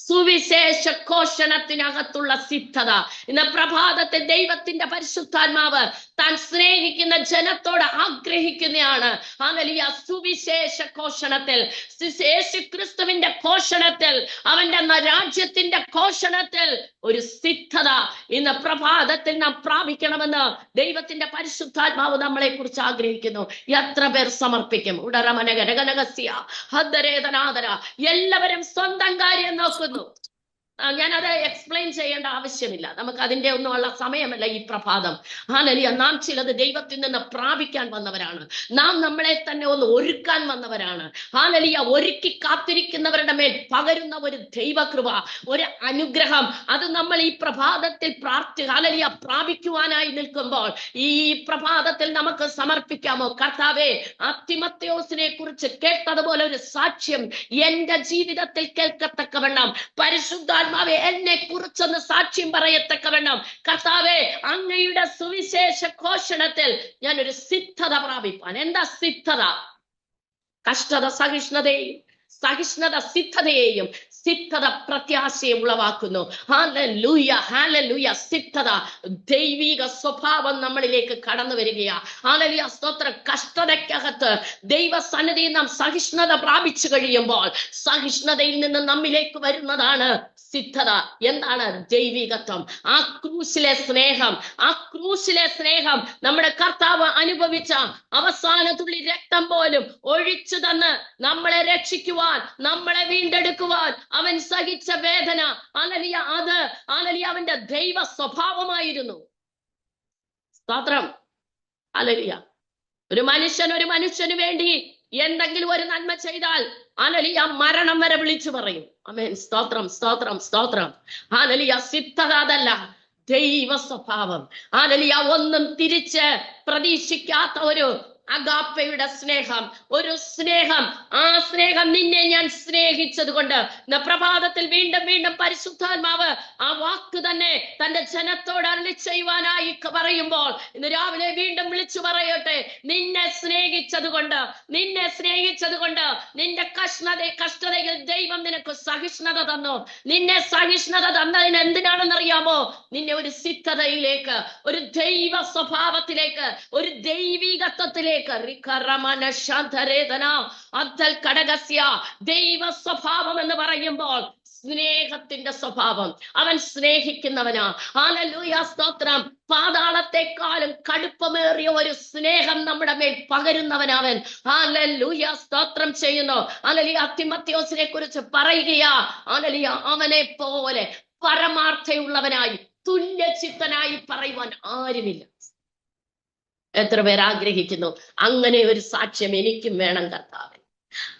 സുവിശേഷ ഘോഷണത്തിനകത്തുള്ള സിദ്ധത. ഇന്ന് പ്രഭാതത്തെ ദൈവത്തിന്റെ പരിശുദ്ധാത്മാവ് താൻ സ്നേഹിക്കുന്ന ജനത്തോട് ആഗ്രഹിക്കുന്നതാണ്. ഹല്ലേലൂയ സുവിശേഷ ഘോഷണത്തിൽ, യേശുക്രിസ്തുവിന്റെ ഘോഷണത്തിൽ, അവന്റെ രാജ്യത്തിന്റെ ഘോഷണത്തിൽ ഒരു സിദ്ധത ഇന്ന് പ്രഭാതത്തിൽ നാം പ്രാപിക്കണമെന്ന് ദൈവത്തിന്റെ പരിശുദ്ധാത്മാവ് നമ്മളെ കുറിച്ച് ആഗ്രഹിക്കുന്നു. എത്ര പേർ സമർപ്പിക്കും? ഉടരമനകനകസ്യ ഹദ്ദരേതനാദര. എല്ലാവരും സ്വന്തം കാര്യം നോക്കുന്നു. ഞാനത് എക്സ്പ്ലെയിൻ ചെയ്യേണ്ട ആവശ്യമില്ല, നമുക്ക് അതിന്റെ ഒന്നുമുള്ള സമയമല്ല ഈ പ്രഭാതം. ഹല്ലേലൂയ. നാം ചിലത് ദൈവത്തിൽ നിന്ന് പ്രാപിക്കാൻ വന്നവരാണ്. നാം നമ്മളെ തന്നെ ഒന്ന് ഒരുക്കാൻ വന്നവരാണ്. ഹല്ലേലൂയ. ഒരുക്കി കാത്തിരിക്കുന്നവരുടെ മേൽ പകരുന്ന ഒരു ദൈവകൃപ, ഒരു അനുഗ്രഹം, അത് നമ്മൾ ഈ പ്രഭാതത്തിൽ ഹല്ലേലൂയ പ്രാപിക്കുവാനായി നിൽക്കുമ്പോൾ ഈ പ്രഭാതത്തിൽ നമുക്ക് സമർപ്പിക്കാമോ? കർത്താവേ, ആ തിമോഥെയോസിനെ കുറിച്ച് കേട്ടതുപോലെ ഒരു സാക്ഷ്യം എന്റെ ജീവിതത്തിൽ കേൾക്കത്തക്കവണ്ണം, പരിശുദ്ധാത്മാവേ എന്നെ കുറിച്ചൊന്ന് സാക്ഷ്യം പറയത്തക്കവണ്ണം, കർത്താവേ അങ്ങയുടെ സുവിശേഷ ഘോഷണത്തിൽ ഞാൻ ഒരു സിദ്ധത പ്രാപിപ്പാൻ. എന്താ സിദ്ധത? കഷ്ടത സഹിഷ്ണുതയെയും, സഹിഷ്ണുത സിദ്ധതയെയും, സിദ്ധത പ്രത്യാശയെ ഉളവാക്കുന്നു. Hallelujah, hallelujah. സിദ്ധത, ദൈവിക സ്വഭാവം നമ്മളിലേക്ക് കടന്നു വരികയാ. ഹല്ലേലൂയ സ്തോത്രം. കഷ്ടതയ്ക്കകത്ത് ദൈവസന്നിധിയിൽ നാം സഹിഷ്ണുത പ്രാപിച്ചു കഴിയുമ്പോൾ സഹിഷ്ണുതയിൽ നിന്ന് നമ്മിലേക്ക് വരുന്നതാണ് സിദ്ധത. എന്താണ്? ദൈവികത്വം. ആ ക്രൂശിലെ സ്നേഹം, ആ ക്രൂശിലെ സ്നേഹം നമ്മുടെ കർത്താവ് അനുഭവിച്ച അവസാന തുള്ളി രക്തം പോലും ഒഴിച്ചു തന്ന് നമ്മളെ രക്ഷിക്കുവാൻ, നമ്മളെ വീണ്ടെടുക്കുവാൻ അവൻ സഹിച്ച വേദന, ഹല്ലേലൂയ, അത് ഹല്ലേലൂയ അവന്റെ ദൈവ സ്വഭാവമായിരുന്നു. സ്തോത്രം, ഹല്ലേലൂയ. ഒരു മനുഷ്യന് വേണ്ടി എന്തെങ്കിലും ഒരു നന്മ ചെയ്താൽ ഹല്ലേലൂയ മരണം വരെ വിളിച്ചു പറയും. ആമേൻ. സ്തോത്രം, സ്തോത്രം, സ്തോത്രം. ഹല്ലേലൂയ. സിദ്ധത അതല്ല, ദൈവ സ്വഭാവം. ഹല്ലേലൂയ. ഒന്നും തിരിച്ച് പ്രതീക്ഷിക്കാത്ത ഒരു അഗാപ്പയുടെ സ്നേഹം, ഒരു സ്നേഹം. ആ സ്നേഹം നിന്നെ ഞാൻ സ്നേഹിച്ചത് കൊണ്ട് പ്രഭാതത്തിൽ വീണ്ടും വീണ്ടും പരിശുദ്ധാത്മാവ് ആ വാക്ക് തന്നെ തന്റെ ജനത്തോട് അരുളി ചെയ്യുവാനായി പറയുമ്പോൾ ഇന്ന് രാവിലെ വീണ്ടും വിളിച്ചു പറയട്ടെ, നിന്നെ സ്നേഹിച്ചത് കൊണ്ട്, നിന്നെ സ്നേഹിച്ചത് കൊണ്ട്, നിന്റെ കഷ്ടതയിൽ ദൈവം നിനക്ക് സഹിഷ്ണുത തന്നു. നിന്നെ സഹിഷ്ണുത തന്നതിന് എന്തിനാണെന്നറിയാമോ? നിന്നെ ഒരു സിദ്ധതയിലേക്ക്, ഒരു ദൈവ സ്വഭാവത്തിലേക്ക്, ഒരു ദൈവികത്വത്തിലേക്ക്, ദൈവ സ്വഭാവം എന്ന് പറയുമ്പോൾ സ്നേഹത്തിന്റെ സ്വഭാവം. അവൻ സ്നേഹിക്കുന്നവനാ. ഹല്ലേലൂയ സ്തോത്രം. പാതാളത്തെക്കാളും കടുപ്പമേറിയ ഒരു സ്നേഹം നമ്മുടെ മേൽ പകരുന്നവനവൻ. ഹല്ലേലൂയ സ്തോത്രം ചെയ്യുന്നു. ഹല്ലേലൂയ. തിമോഥെയോസിനെ കുറിച്ച് പറയുകയാ, ഹല്ലേലൂയ അവനെ പോലെ പരമാർത്ഥയുള്ളവനായി, തുല്യചിത്തനായി പറയുവാൻ ആരുമില്ല. എത്ര പേർ ആഗ്രഹിക്കുന്നു അങ്ങനെ ഒരു സാക്ഷ്യം എനിക്കും വേണം കർത്താവേ.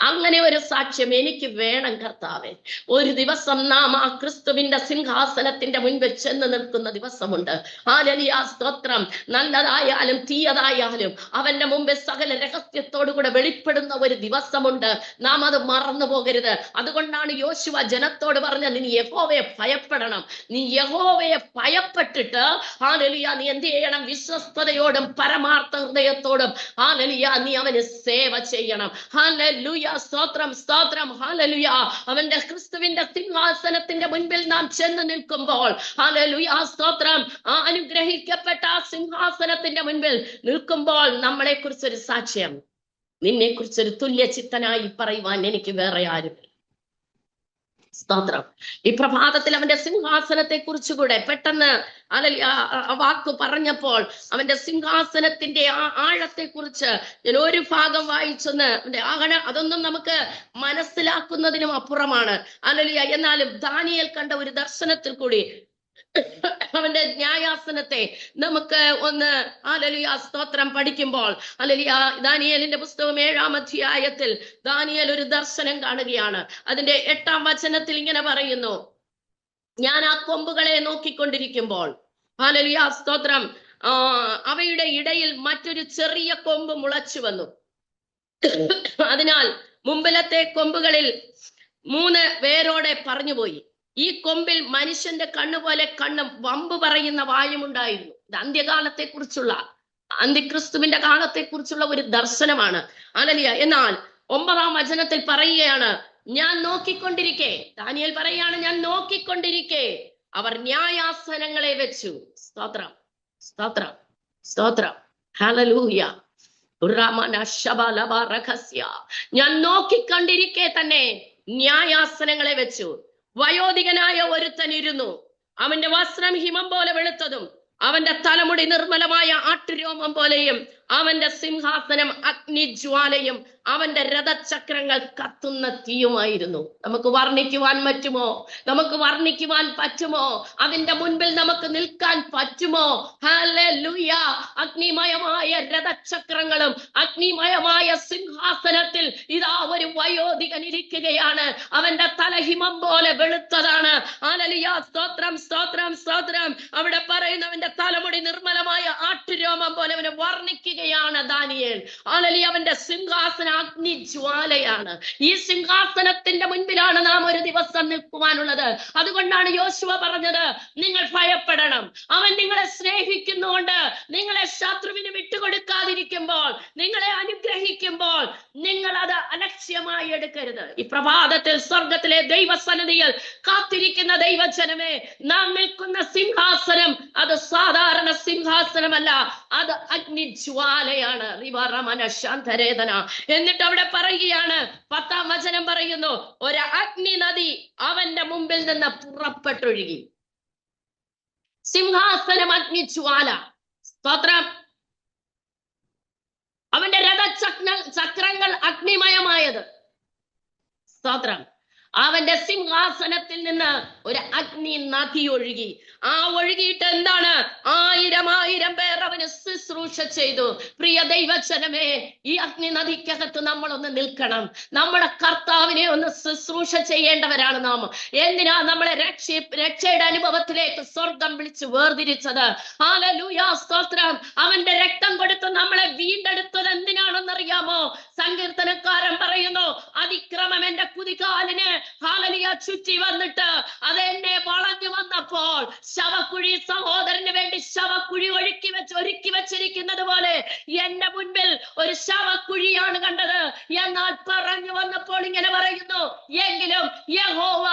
അങ്ങനെ ഒരു സാക്ഷ്യം എനിക്ക് വേണം കർത്താവേ. ഒരു ദിവസം നാം ആ ക്രിസ്തുവിന്റെ സിംഹാസനത്തിന്റെ മുൻപിൽ ചെന്ന് നിൽക്കുന്ന ദിവസമുണ്ട്. ഹല്ലേലൂയ, സ്തോത്രം. നല്ലതായാലും തീയതായാലും അവന്റെ മുമ്പിൽ സകല രഹസ്യത്തോടുകൂടെ വെളിപ്പെടുന്ന ഒരു ദിവസമുണ്ട്. നാം അത് മറന്നു പോകരുത്. അതുകൊണ്ടാണ് യോശുവ ജനത്തോട് പറഞ്ഞത്, നീ യഹോവയെ ഭയപ്പെടണം. നീ യഹോവയെ ഭയപ്പെട്ടിട്ട് ഹല്ലേലൂയ നീ എന്ത് ചെയ്യണം? വിശ്വസ്തയോടും പരമാർത്ഥ ഹൃദയത്തോടും ഹല്ലേലൂയ നീ അവന് സേവ ചെയ്യണം. ഹല്ലേലൂയ, സ്തോത്രം, സ്തോത്രം. ഹല്ലേലൂയ, അവന്റെ ക്രിസ്തുവിന്റെ സിംഹാസനത്തിന്റെ മുൻപിൽ നാം ചെന്ന് നിൽക്കുമ്പോൾ, ഹല്ലേലൂയ, സ്തോത്രം, ആ അനുഗ്രഹിക്കപ്പെട്ട ആ സിംഹാസനത്തിന്റെ മുൻപിൽ നിൽക്കുമ്പോൾ നമ്മളെ കുറിച്ചൊരു സാക്ഷ്യം, നിന്നെ കുറിച്ചൊരു തുല്യചിത്തനായി പറയുവാൻ എനിക്ക് വേറെ ആരും. സ്തോത്രം. ഈ പ്രഭാതത്തിൽ അവന്റെ സിംഹാസനത്തെ കുറിച്ചുകൂടെ പെട്ടെന്ന് ആ വാക്ക് പറഞ്ഞപ്പോൾ അവന്റെ സിംഹാസനത്തിന്റെ ആ ആഴത്തെ കുറിച്ച് ഞാൻ ഒരു ഭാഗം വായിച്ചെന്ന് അതൊന്നും നമുക്ക് മനസ്സിലാക്കുന്നതിനും അപ്പുറമാണ്. എന്നാലും ദാനിയേൽ കണ്ട ഒരു ദർശനത്തിൽ കൂടി അവന്റെ ന്യായാസനത്തെ നമുക്ക് ഒന്ന് ഹല്ലേലൂയ, സ്തോത്രം, പഠിക്കുമ്പോൾ ഹല്ലേലൂയ, ദാനിയേലിന്റെ പുസ്തകം 7-ാം അധ്യായത്തിൽ ദാനിയേൽ ഒരു ദർശനം കാണുകയാണ്. അതിന്റെ 8-ാം വചനത്തിൽ ഇങ്ങനെ പറയുന്നു, ഞാൻ ആ കൊമ്പുകളെ നോക്കിക്കൊണ്ടിരിക്കുമ്പോൾ ഹല്ലേലൂയ, സ്തോത്രം, അവയുടെ ഇടയിൽ മറ്റൊരു ചെറിയ കൊമ്പ് മുളച്ചു വന്നു. അതിനാൽ മുമ്പിലത്തെ കൊമ്പുകളിൽ 3 വേരോടെ പറഞ്ഞുപോയി. ഈ കൊമ്പിൽ മനുഷ്യന്റെ കണ്ണുപോലെ കണ്ണും വമ്പ് പറയുന്ന വായുമുണ്ടായിരുന്നു. ഇത് അന്ത്യകാലത്തെ കുറിച്ചുള്ള, അന്ത്യക്രിസ്തുവിന്റെ കാലത്തെ കുറിച്ചുള്ള ഒരു ദർശനമാണ്. ഹല്ലേലൂയ. എന്നാൽ 9-ാം വചനത്തിൽ പറയുകയാണ്, ഞാൻ നോക്കിക്കൊണ്ടിരിക്കെ, ദാനിയേൽ പറയുകയാണ്, ഞാൻ നോക്കിക്കൊണ്ടിരിക്കെ അവർ ന്യായാസനങ്ങളെ വെച്ചു. സ്തോത്രം, സ്തോത്രം, സ്തോത്രം. ഹല്ലേലൂയ. ഞാൻ നോക്കിക്കൊണ്ടിരിക്കെ തന്നെ ന്യായാസനങ്ങളെ വെച്ചു. വയോധികനായ ഒരുത്തൻ ഇരുന്നു. അവന്റെ വസ്ത്രം ഹിമം പോലെ വെളുത്തതും അവന്റെ തലമുടി നിർമ്മലമായ ആട്ടുരോമം പോലെയും അവന്റെ സിംഹാസനം അഗ്നിജ്വാലയും അവന്റെ രഥചക്രങ്ങൾ കത്തുന്ന തീയുമായിരുന്നു. നമുക്ക് വർണ്ണിക്കുവാൻ പറ്റുമോ? നമുക്ക് വർണ്ണിക്കുവാൻ പറ്റുമോ? അതിന്റെ മുൻപിൽ നമുക്ക് നിൽക്കാൻ പറ്റുമോ? ഹല്ലേലൂയ. അഗ്നിമയമായ രഥചക്രങ്ങളും അഗ്നിമയമായ സിംഹാസനത്തിൽ ഇതാ ഒരു വയോധികൻ ഇരിക്കുകയാണ്. അവന്റെ തലഹിമം പോലെ വെളുത്തതാണ്. ഹല്ലേലൂയ, സ്തോത്രം, സ്തോത്രം, സ്തോത്രം. അവിടെ പറയുന്നവന്റെ തലമുടി നിർമ്മലമായ ആട്ടുരോമം പോലെ അവനെ വർണ്ണിക്കുകയാണ് ദാനിയേൽ. ഹല്ലേലൂയ, അവന്റെ സിംഹാസനം അഗ്നിജ്വാലയാണ്. ഈ സിംഹാസനത്തിന്റെ മുൻപിലാണ് നാം ഒരു ദിവസം നിൽക്കുവാനുള്ളത്. അതുകൊണ്ടാണ് യോശുവ പറഞ്ഞത്, നിങ്ങൾ ഭയപ്പെടണം. അവൻ നിങ്ങളെ സ്നേഹിക്കുന്നുകൊണ്ട്, നിങ്ങളെ ശത്രുവിന് വിട്ടുകൊടുക്കാതിരിക്കുമ്പോൾ, നിങ്ങളെ അനുഗ്രഹിക്കുമ്പോൾ നിങ്ങൾ അത് അലക്ഷ്യമായി എടുക്കരുത്. ഈ പ്രഭാതത്തിൽ സ്വർഗത്തിലെ ദൈവസന്നിധിയിൽ കാത്തിരിക്കുന്ന ദൈവജനമേ, നാം നിൽക്കുന്ന സിംഹാസനം അത് സാധാരണ സിംഹാസനമല്ല, അത് അഗ്നിജ്വാലയാണ്. എന്നിട്ട് അവിടെ പറയുകയാണ്, 10-ാം വചനം പറയുന്നു, ഒരു അഗ്നി നദി അവന്റെ മുമ്പിൽ നിന്ന് പുറപ്പെട്ടൊഴുകി. സിംഹാസനം അഗ്നിജ്വാല. സ്തോത്രം. അവന്റെ രഥചക്രങ്ങൾ അഗ്നിമയമായത്. സ്തോത്രം. അവന്റെ സിംഹാസനത്തിൽ നിന്ന് ഒരു അഗ്നി നദി ഒഴുകി. ആ ഒഴുകിയിട്ട് എന്താണ്? 1000 പേർ അവന് ശുശ്രൂഷ ചെയ്തു. പ്രിയ ദൈവജനമേ, ഈ അഗ്നി നദിക്കകത്ത് നമ്മളൊന്ന് നിൽക്കണം. നമ്മുടെ കർത്താവിനെ ഒന്ന് ശുശ്രൂഷ ചെയ്യേണ്ടവരാണ് നാം. എന്തിനാ നമ്മളെ രക്ഷയുടെ അനുഭവത്തിലേക്ക് സ്വർഗം വിളിച്ച് വേർതിരിച്ചത്? ഹല്ലേലൂയ, സ്തോത്രം. അവന്റെ രക്തം കൊടുത്ത് നമ്മളെ വീണ്ടെടുത്തത് എന്തിനാണെന്നറിയാമോ? സങ്കീർത്തനക്കാരൻ പറയുന്നു, അതിക്രമം എന്റെ കുതികാലിന് ഹല്ലേലൂയ ചുറ്റി വന്നിട്ട് അതെന്നെ വളഞ്ഞു വന്നപ്പോൾ ശവക്കുഴി സഹോദരന് വേണ്ടി ശവക്കുഴി ഒരുക്കി വെച്ചിരിക്കുന്നത് പോലെ എന്റെ മുൻപിൽ ഒരു ശവക്കുഴിയാണ് കണ്ടത്. എന്നാൽ പറഞ്ഞു വന്നപ്പോൾ ഇങ്ങനെ പറയുന്നു, എങ്കിലും യഹോവ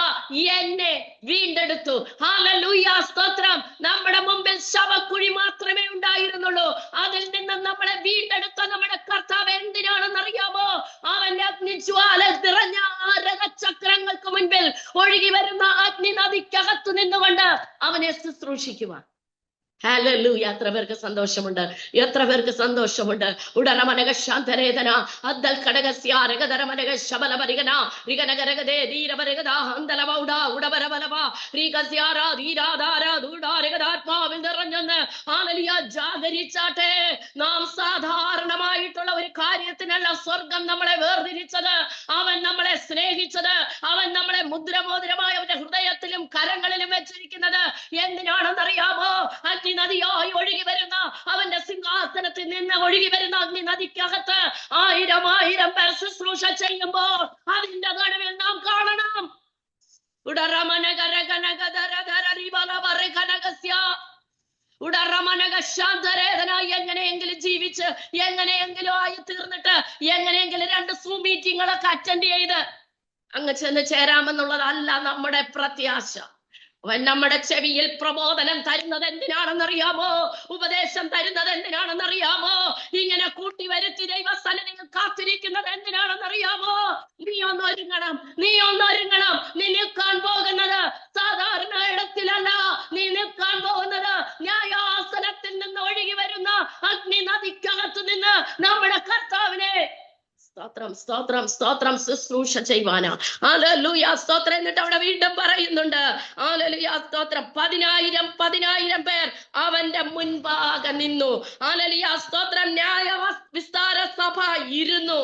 എന്നെ വീണ്ടെടുത്തു. ഹല്ലേലൂയ, സ്തോത്രം. നമ്മുടെ മുമ്പിൽ ശവക്കുഴി മാത്രമേ ഉണ്ടായിരുന്നുള്ളൂ. അതിൽ നിന്ന് നമ്മളെ വീണ്ടെടുത്ത നമ്മുടെ കർത്താവ് എന്തിനാണെന്നറിയാമോ? അവന്റെ അഗ്നിജ്വാല നിറഞ്ഞ രഥചക്രങ്ങൾക്ക് മുൻപിൽ ഒഴുകി വരുന്ന അഗ്നി നദിക്കകത്തു നിന്നുകൊണ്ട് അവനെ ശുശ്രൂഷിക്കുവാൻ. ഹല്ലേലൂയ. എത്ര പേർക്ക് സന്തോഷമുണ്ട്? എത്ര പേർക്ക് സന്തോഷമുണ്ട്? ഉടരമനക ശാന്തരേതന അദ്ദൽ കടകസ്യാരകധരമനക ശബലപരിഗന റിഗനഗരഗദേ ധീരപരഗദ ഹന്തലവൗഡ ഉടപരബലവ റിഗസ്യാര ധീരാധാര ദൂഡാരഗദാത്മാവിൽ നിറഞ്ഞെന്ന് ഹല്ലേലൂയ ജാഗരിച്ചാട്ടെ. നാം സാധാരണമായിട്ടുള്ള ഒരു കാര്യത്തിനല്ല സ്വർഗം നമ്മളെ വേർതിരിച്ചത്. അവൻ നമ്മളെ സ്നേഹിച്ചത്, അവൻ നമ്മളെ മുദ്രമോതിരമായ അവന്റെ ഹൃദയത്തിലും കരങ്ങളിലും വെച്ചിരിക്കുന്നത് എന്തിനാണെന്നറിയാമോ? അഗ്നി നദിയായി ഒഴുകി വരുന്ന അവന്റെ സിംഹാസനത്തിൽ നിന്ന് ഒഴുകി വരുന്ന അഗ്നി നദിക്കകത്ത് 1000 പേർ ശുശ്രൂഷ ചെയ്യുമ്പോൾ അതിന്റെ നടുവിൽ നാം കാണണം എങ്ങനെയെങ്കിലും ജീവിച്ച് എങ്ങനെയെങ്കിലും ആയി തീർന്നിട്ട് എങ്ങനെയെങ്കിലും 2 സൂം മീറ്റിങ്ങുകളൊക്കെ അറ്റൻഡ് ചെയ്ത് അങ്ങ് ചെന്ന് ചേരാമെന്നുള്ളതല്ല നമ്മുടെ പ്രത്യാശ. അവൻ നമ്മുടെ ചെവിയിൽ പ്രബോധനം തരുന്നത് എന്തിനാണെന്നറിയാമോ? ഉപദേശം തരുന്നത് എന്തിനാണെന്നറിയാമോ? ഇങ്ങനെ കൂട്ടി വരുത്തി ദൈവസന്നിധിയിൽ കാത്തിരിക്കുന്നത് എന്തിനാണെന്നറിയാമോ? നീ ഒന്നൊരുങ്ങണം. നീ നിൽക്കാൻ പോകുന്നത് സാധാരണ ഇടത്തിലല്ല. നീ നിൽക്കാൻ പോകുന്നത് ന്യായാസനത്തിൽ നിന്ന് ഒഴുകി വരുന്ന അഗ്നി നദിക്കകത്ത് നിന്ന് നമ്മുടെ കർത്താവിനെ സ്തോത്രം സ്തോത്രം സ്തോത്രം ശുശ്രൂഷ ചെയ്യുവാനാ. ഹല്ലേലൂയ സ്തോത്രം. എന്നിട്ട് അവിടെ വീണ്ടും പറയുന്നുണ്ട് ഹല്ലേലൂയ സ്തോത്രം 10,000 പേർ അവന്റെ മുൻപാകെ നിന്നു. ഹല്ലേലൂയ സ്തോത്രം. ന്യായ വിസ്താര സഭ ഇരുന്നു,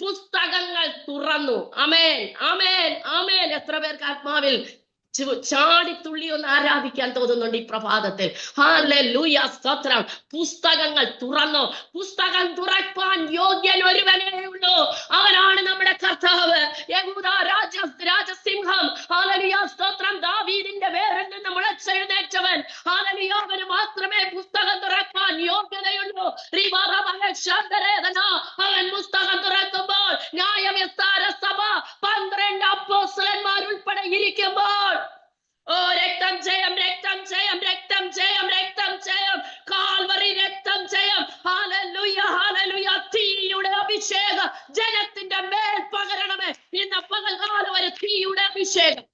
പുസ്തകങ്ങൾ തുറന്നു. ആമേൻ ആമേൻ ആമേൻ. എത്ര പേർക്ക് ആത്മാവിൽ ചാടിത്തുള്ളി ഒന്ന് ആരാധിക്കാൻ തോന്നുന്നുണ്ട് ഈ പ്രഭാതത്തിൽ? ഹല്ലേലൂയ സ്തോത്രം. പുസ്തകങ്ങൾ തുറന്നു. പുസ്തകം തുറക്കാൻ യോഗ്യൻ ഒരുവനേ ഉള്ളൂ. അവനാണ് നമ്മുടെ കർത്താവ്, യഹൂദാ രാജസിംഹം. ഹല്ലേലൂയ സ്തോത്രം. ദാവീദിന്റെ വേരിൽ നിന്ന് മുളച്ചെഴുന്നേറ്റവൻ. ഹല്ലേലൂയ. അവന് മാത്രമേ പുസ്തകം തുറക്കാൻ യോഗ്യതയുള്ളൂ. അവൻ പുസ്തകം തുറക്കുമ്പോൾ ന്യായവിസ്താര സഭ 12 അപ്പോസ്തലന്മാർ ഉൾപ്പെടെ ഇരിക്കുമ്പോൾ ഓ രക്തം ജയം, രക്തം ജയം, രക്തം ജയം, രക്തം ജയം, കാൽവറി രക്തം ജയം. Hallelujah hallelujah. തീയുടെ അഭിഷേകം ജനത്തിന്റെ മേൽ പകരണമേ. ഇന്ന് പകൽക്കാലം ഒരു തീയുടെ അഭിഷേകം.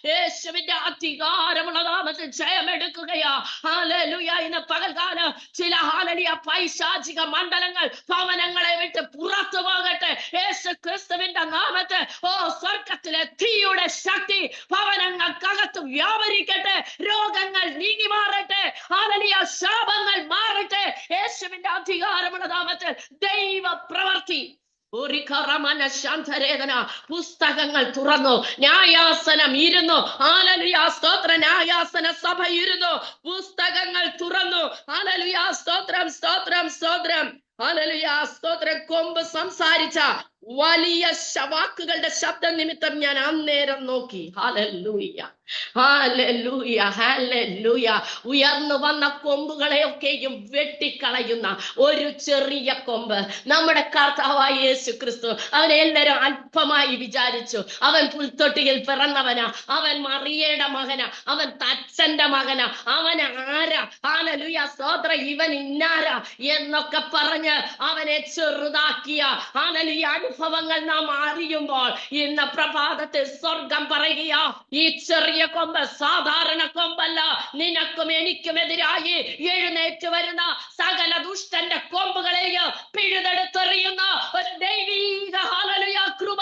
യേശുവിന്റെ അധികാരമുള്ള നാമത്തിൽ ജയമെടുക്കുകയാ. ഹല്ലേലൂയ. ഇന്ന് പകൽക്കാലം ചില ഹല്ലേലൂയ പൈശാചിക മണ്ഡലങ്ങൾ ഭവനങ്ങളെ വിട്ട് പുറത്തു പോകട്ടെ യേശു ക്രിസ്തുവിന്റെ നാമത്തിൽ. ഓ സ്വർഗത്തിലെ തീയുടെ ശക്തി ഭവനങ്ങൾക്കകത്ത് വ്യാപരിക്കട്ടെ. രോഗങ്ങൾ നീങ്ങി മാറട്ടെ. ഹല്ലേലൂയ. ശാപങ്ങൾ മാറട്ടെ യേശുവിന്റെ അധികാരമുള്ള നാമത്തിൽ. ദൈവ പ്രവർത്തി. പുസ്തകങ്ങൾ തുറന്നു. ന്യായാസനം ഇരുന്നു. ഹല്ലേലൂയ സ്തോത്രം. ന്യായാസന സഭ ഇരുന്നു. പുസ്തകങ്ങൾ തുറന്നു. ഹല്ലേലൂയ സ്തോത്രം സ്തോത്രം സ്തോത്രം. ഹല്ലേലൂയ സ്തോത്രം. കൊമ്പ് സംസാരിച്ച വലിയ വാക്കുകളുടെ ശബ്ദം നിമിത്തം ഞാൻ അന്നേരം നോക്കി. Hallelujah hallelujah hallelujah. ഉയർന്നു വന്ന കൊമ്പുകളെയൊക്കെയും വെട്ടിക്കളയുന്ന ഒരു ചെറിയ കൊമ്പ് നമ്മുടെ കർത്താവായ യേശു ക്രിസ്തു. അവനെ എല്ലാവരും അല്പമായി വിചാരിച്ചു. അവൻ പുൽത്തൊട്ടിയിൽ പിറന്നവനാ, അവൻ മറിയയുടെ മകനാ, അവൻ തച്ചന്റെ മകനാ, അവൻ ആരാ? ഹല്ലേലൂയ സ്തോത്രം. ഇവൻ ഇന്നാരാ എന്നൊക്കെ പറഞ്ഞ് അവനെ ചെറുതാക്കിയ ഹല്ലേലൂയ അനുഭവങ്ങൾ നാം അറിയുമ്പോൾ ഇന്ന് പ്രഭാതത്തിൽ സ്വർഗം പറയുക, ഈ ചെറിയ കൊമ്പ് സാധാരണ കൊമ്പല്ല. നിനക്കും എനിക്കുമെതിരായി എഴുന്നേറ്റ് വരുന്ന സകല ദുഷ്ടന്റെ കൊമ്പുകളെയും പിഴുതെടുത്തെറിയുന്ന ഒരു ദൈവീക ഹല്ലേലൂയ കൃപ.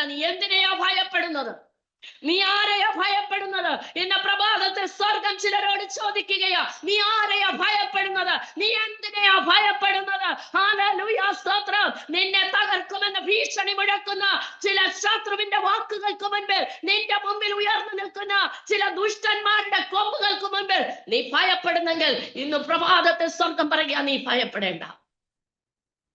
നീ എന്തിനെയാ ഭയപ്പെടുന്നത്? നീ ആരെയാ ഭയപ്പെടുന്നത്? ഇന്ന് പ്രഭാതത്തിൽ സ്വർഗം ചിലരോട് ചോദിക്കുകയാ, നീ ആരെയാ ഭയപ്പെടുന്നത്? നീ എന്തിനെയാ ഭയപ്പെടുന്നത്? ഹല്ലേലൂയ സ്തോത്രം. നിന്നെ തകർക്കുമെന്ന് ഭീഷണി മുഴക്കുന്ന ചില ശത്രുവിന്റെ വാക്കുകൾക്ക് മുൻപിൽ, നിന്റെ മുമ്പിൽ ഉയർന്നു നിൽക്കുന്ന ചില ദുഷ്ടന്മാരുടെ കൊമ്പുകൾക്ക് മുൻപിൽ നീ ഭയപ്പെടുന്നെങ്കിൽ ഇന്ന് പ്രഭാതത്തിൽ സ്വർഗം പറയുക, നീ ഭയപ്പെടേണ്ട.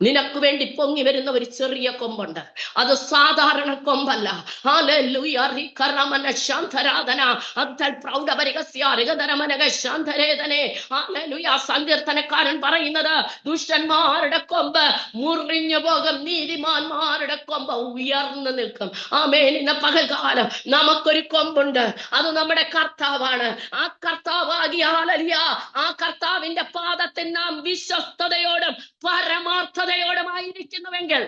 നിനക്ക് വേണ്ടി പൊങ്ങി വരുന്ന ഒരു ചെറിയ കൊമ്പുണ്ട്. അത് സാധാരണ കൊമ്പല്ല. ഹല്ലേലൂയ. റികറമന ശാന്തരാധന അദ്ദൽ പ്രൗഢപരികസ്യാരികധരമനക ശാന്തരേധനെ. ഹല്ലേലൂയ. സങ്കീർത്തനക്കാരൻ പറയുന്നത്, ദുഷ്ടന്മാരുടെ കൊമ്പ് മുറിഞ്ഞു പോകും, നീതിമാന്മാരുടെ കൊമ്പ് ഉയർന്നു നിൽക്കും. ആമേൻ. ഇന്ന് പകൽക്കാലം നമുക്കൊരു കൊമ്പുണ്ട്. അത് നമ്മുടെ കർത്താവാണ്. ആ കർത്താവാകിയ ഹല്ലേലൂയ, ആ കർത്താവിന്റെ പാദത്തിൽ നാം വിശ്വസ്തയോടും പരമാർത്ഥതയോടുമായിരിക്കുന്നുവെങ്കിൽ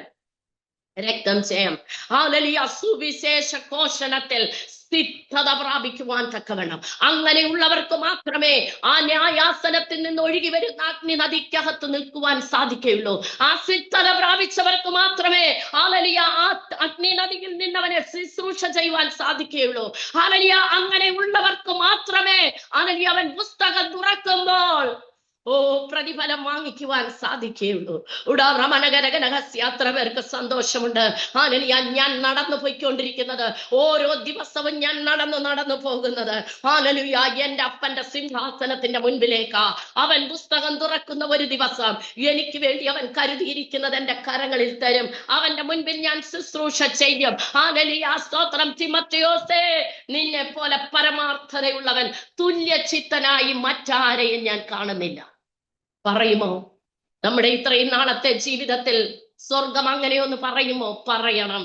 രക്തം ചെയ്യാം. ഹല്ലേലൂയ. സുവിശേഷ ഘോഷണത്തിൽ സിദ്ധത പ്രാപിക്കുവാൻ തക്കവണ്ണം അങ്ങനെയുള്ളവർക്ക് മാത്രമേ ആ ന്യായാസനത്തിൽ നിന്ന് ഒഴുകി വരുന്ന അഗ്നി നദിക്കകത്ത് നിൽക്കുവാൻ സാധിക്കുകയുള്ളൂ. ആ സിദ്ധത പ്രാപിച്ചവർക്ക് മാത്രമേ ഹല്ലേലൂയ ആ അഗ്നി നദിയിൽ നിന്നവനെ ശുശ്രൂഷ ചെയ്യുവാൻ സാധിക്കുകയുള്ളൂ. ഹല്ലേലൂയ. അങ്ങനെയുള്ളവർക്ക് മാത്രമേ ഹല്ലേലൂയ അവൻ പുസ്തകം തുറക്കുമ്പോൾ പ്രതിഫലം വാങ്ങിക്കുവാൻ സാധിക്കുകയുള്ളൂ. എത്ര പേർക്ക് സന്തോഷമുണ്ട്. ഹല്ലേലൂയ. ഞാൻ നടന്നു പോയിക്കൊണ്ടിരിക്കുന്നത്, ഓരോ ദിവസവും ഞാൻ നടന്നു പോകുന്നത് ഹല്ലേലൂയ എന്റെ അപ്പന്റെ സിംഹാസനത്തിന്റെ മുൻപിലേക്കാ. അവൻ പുസ്തകം തുറക്കുന്ന ഒരു ദിവസം എനിക്ക് വേണ്ടി അവൻ കരുതിയിരിക്കുന്നത് എന്റെ കരങ്ങളിൽ തരും. അവന്റെ മുൻപിൽ ഞാൻ ശുശ്രൂഷ ചെയ്യും. ഹല്ലേലൂയ. സ്തോത്രം. തിമോത്തിയോസേ, നിന്നെ പോലെ പരമാർത്ഥതയുള്ളവൻ തുല്യചിത്തനായി മറ്റാരെയും ഞാൻ കാണുന്നില്ല. പറയുമോ? നമ്മുടെ ഇത്രയും നാളത്തെ ജീവിതത്തിൽ സ്വർഗം അങ്ങനെയൊന്ന് പറയുമോ? പറയണം.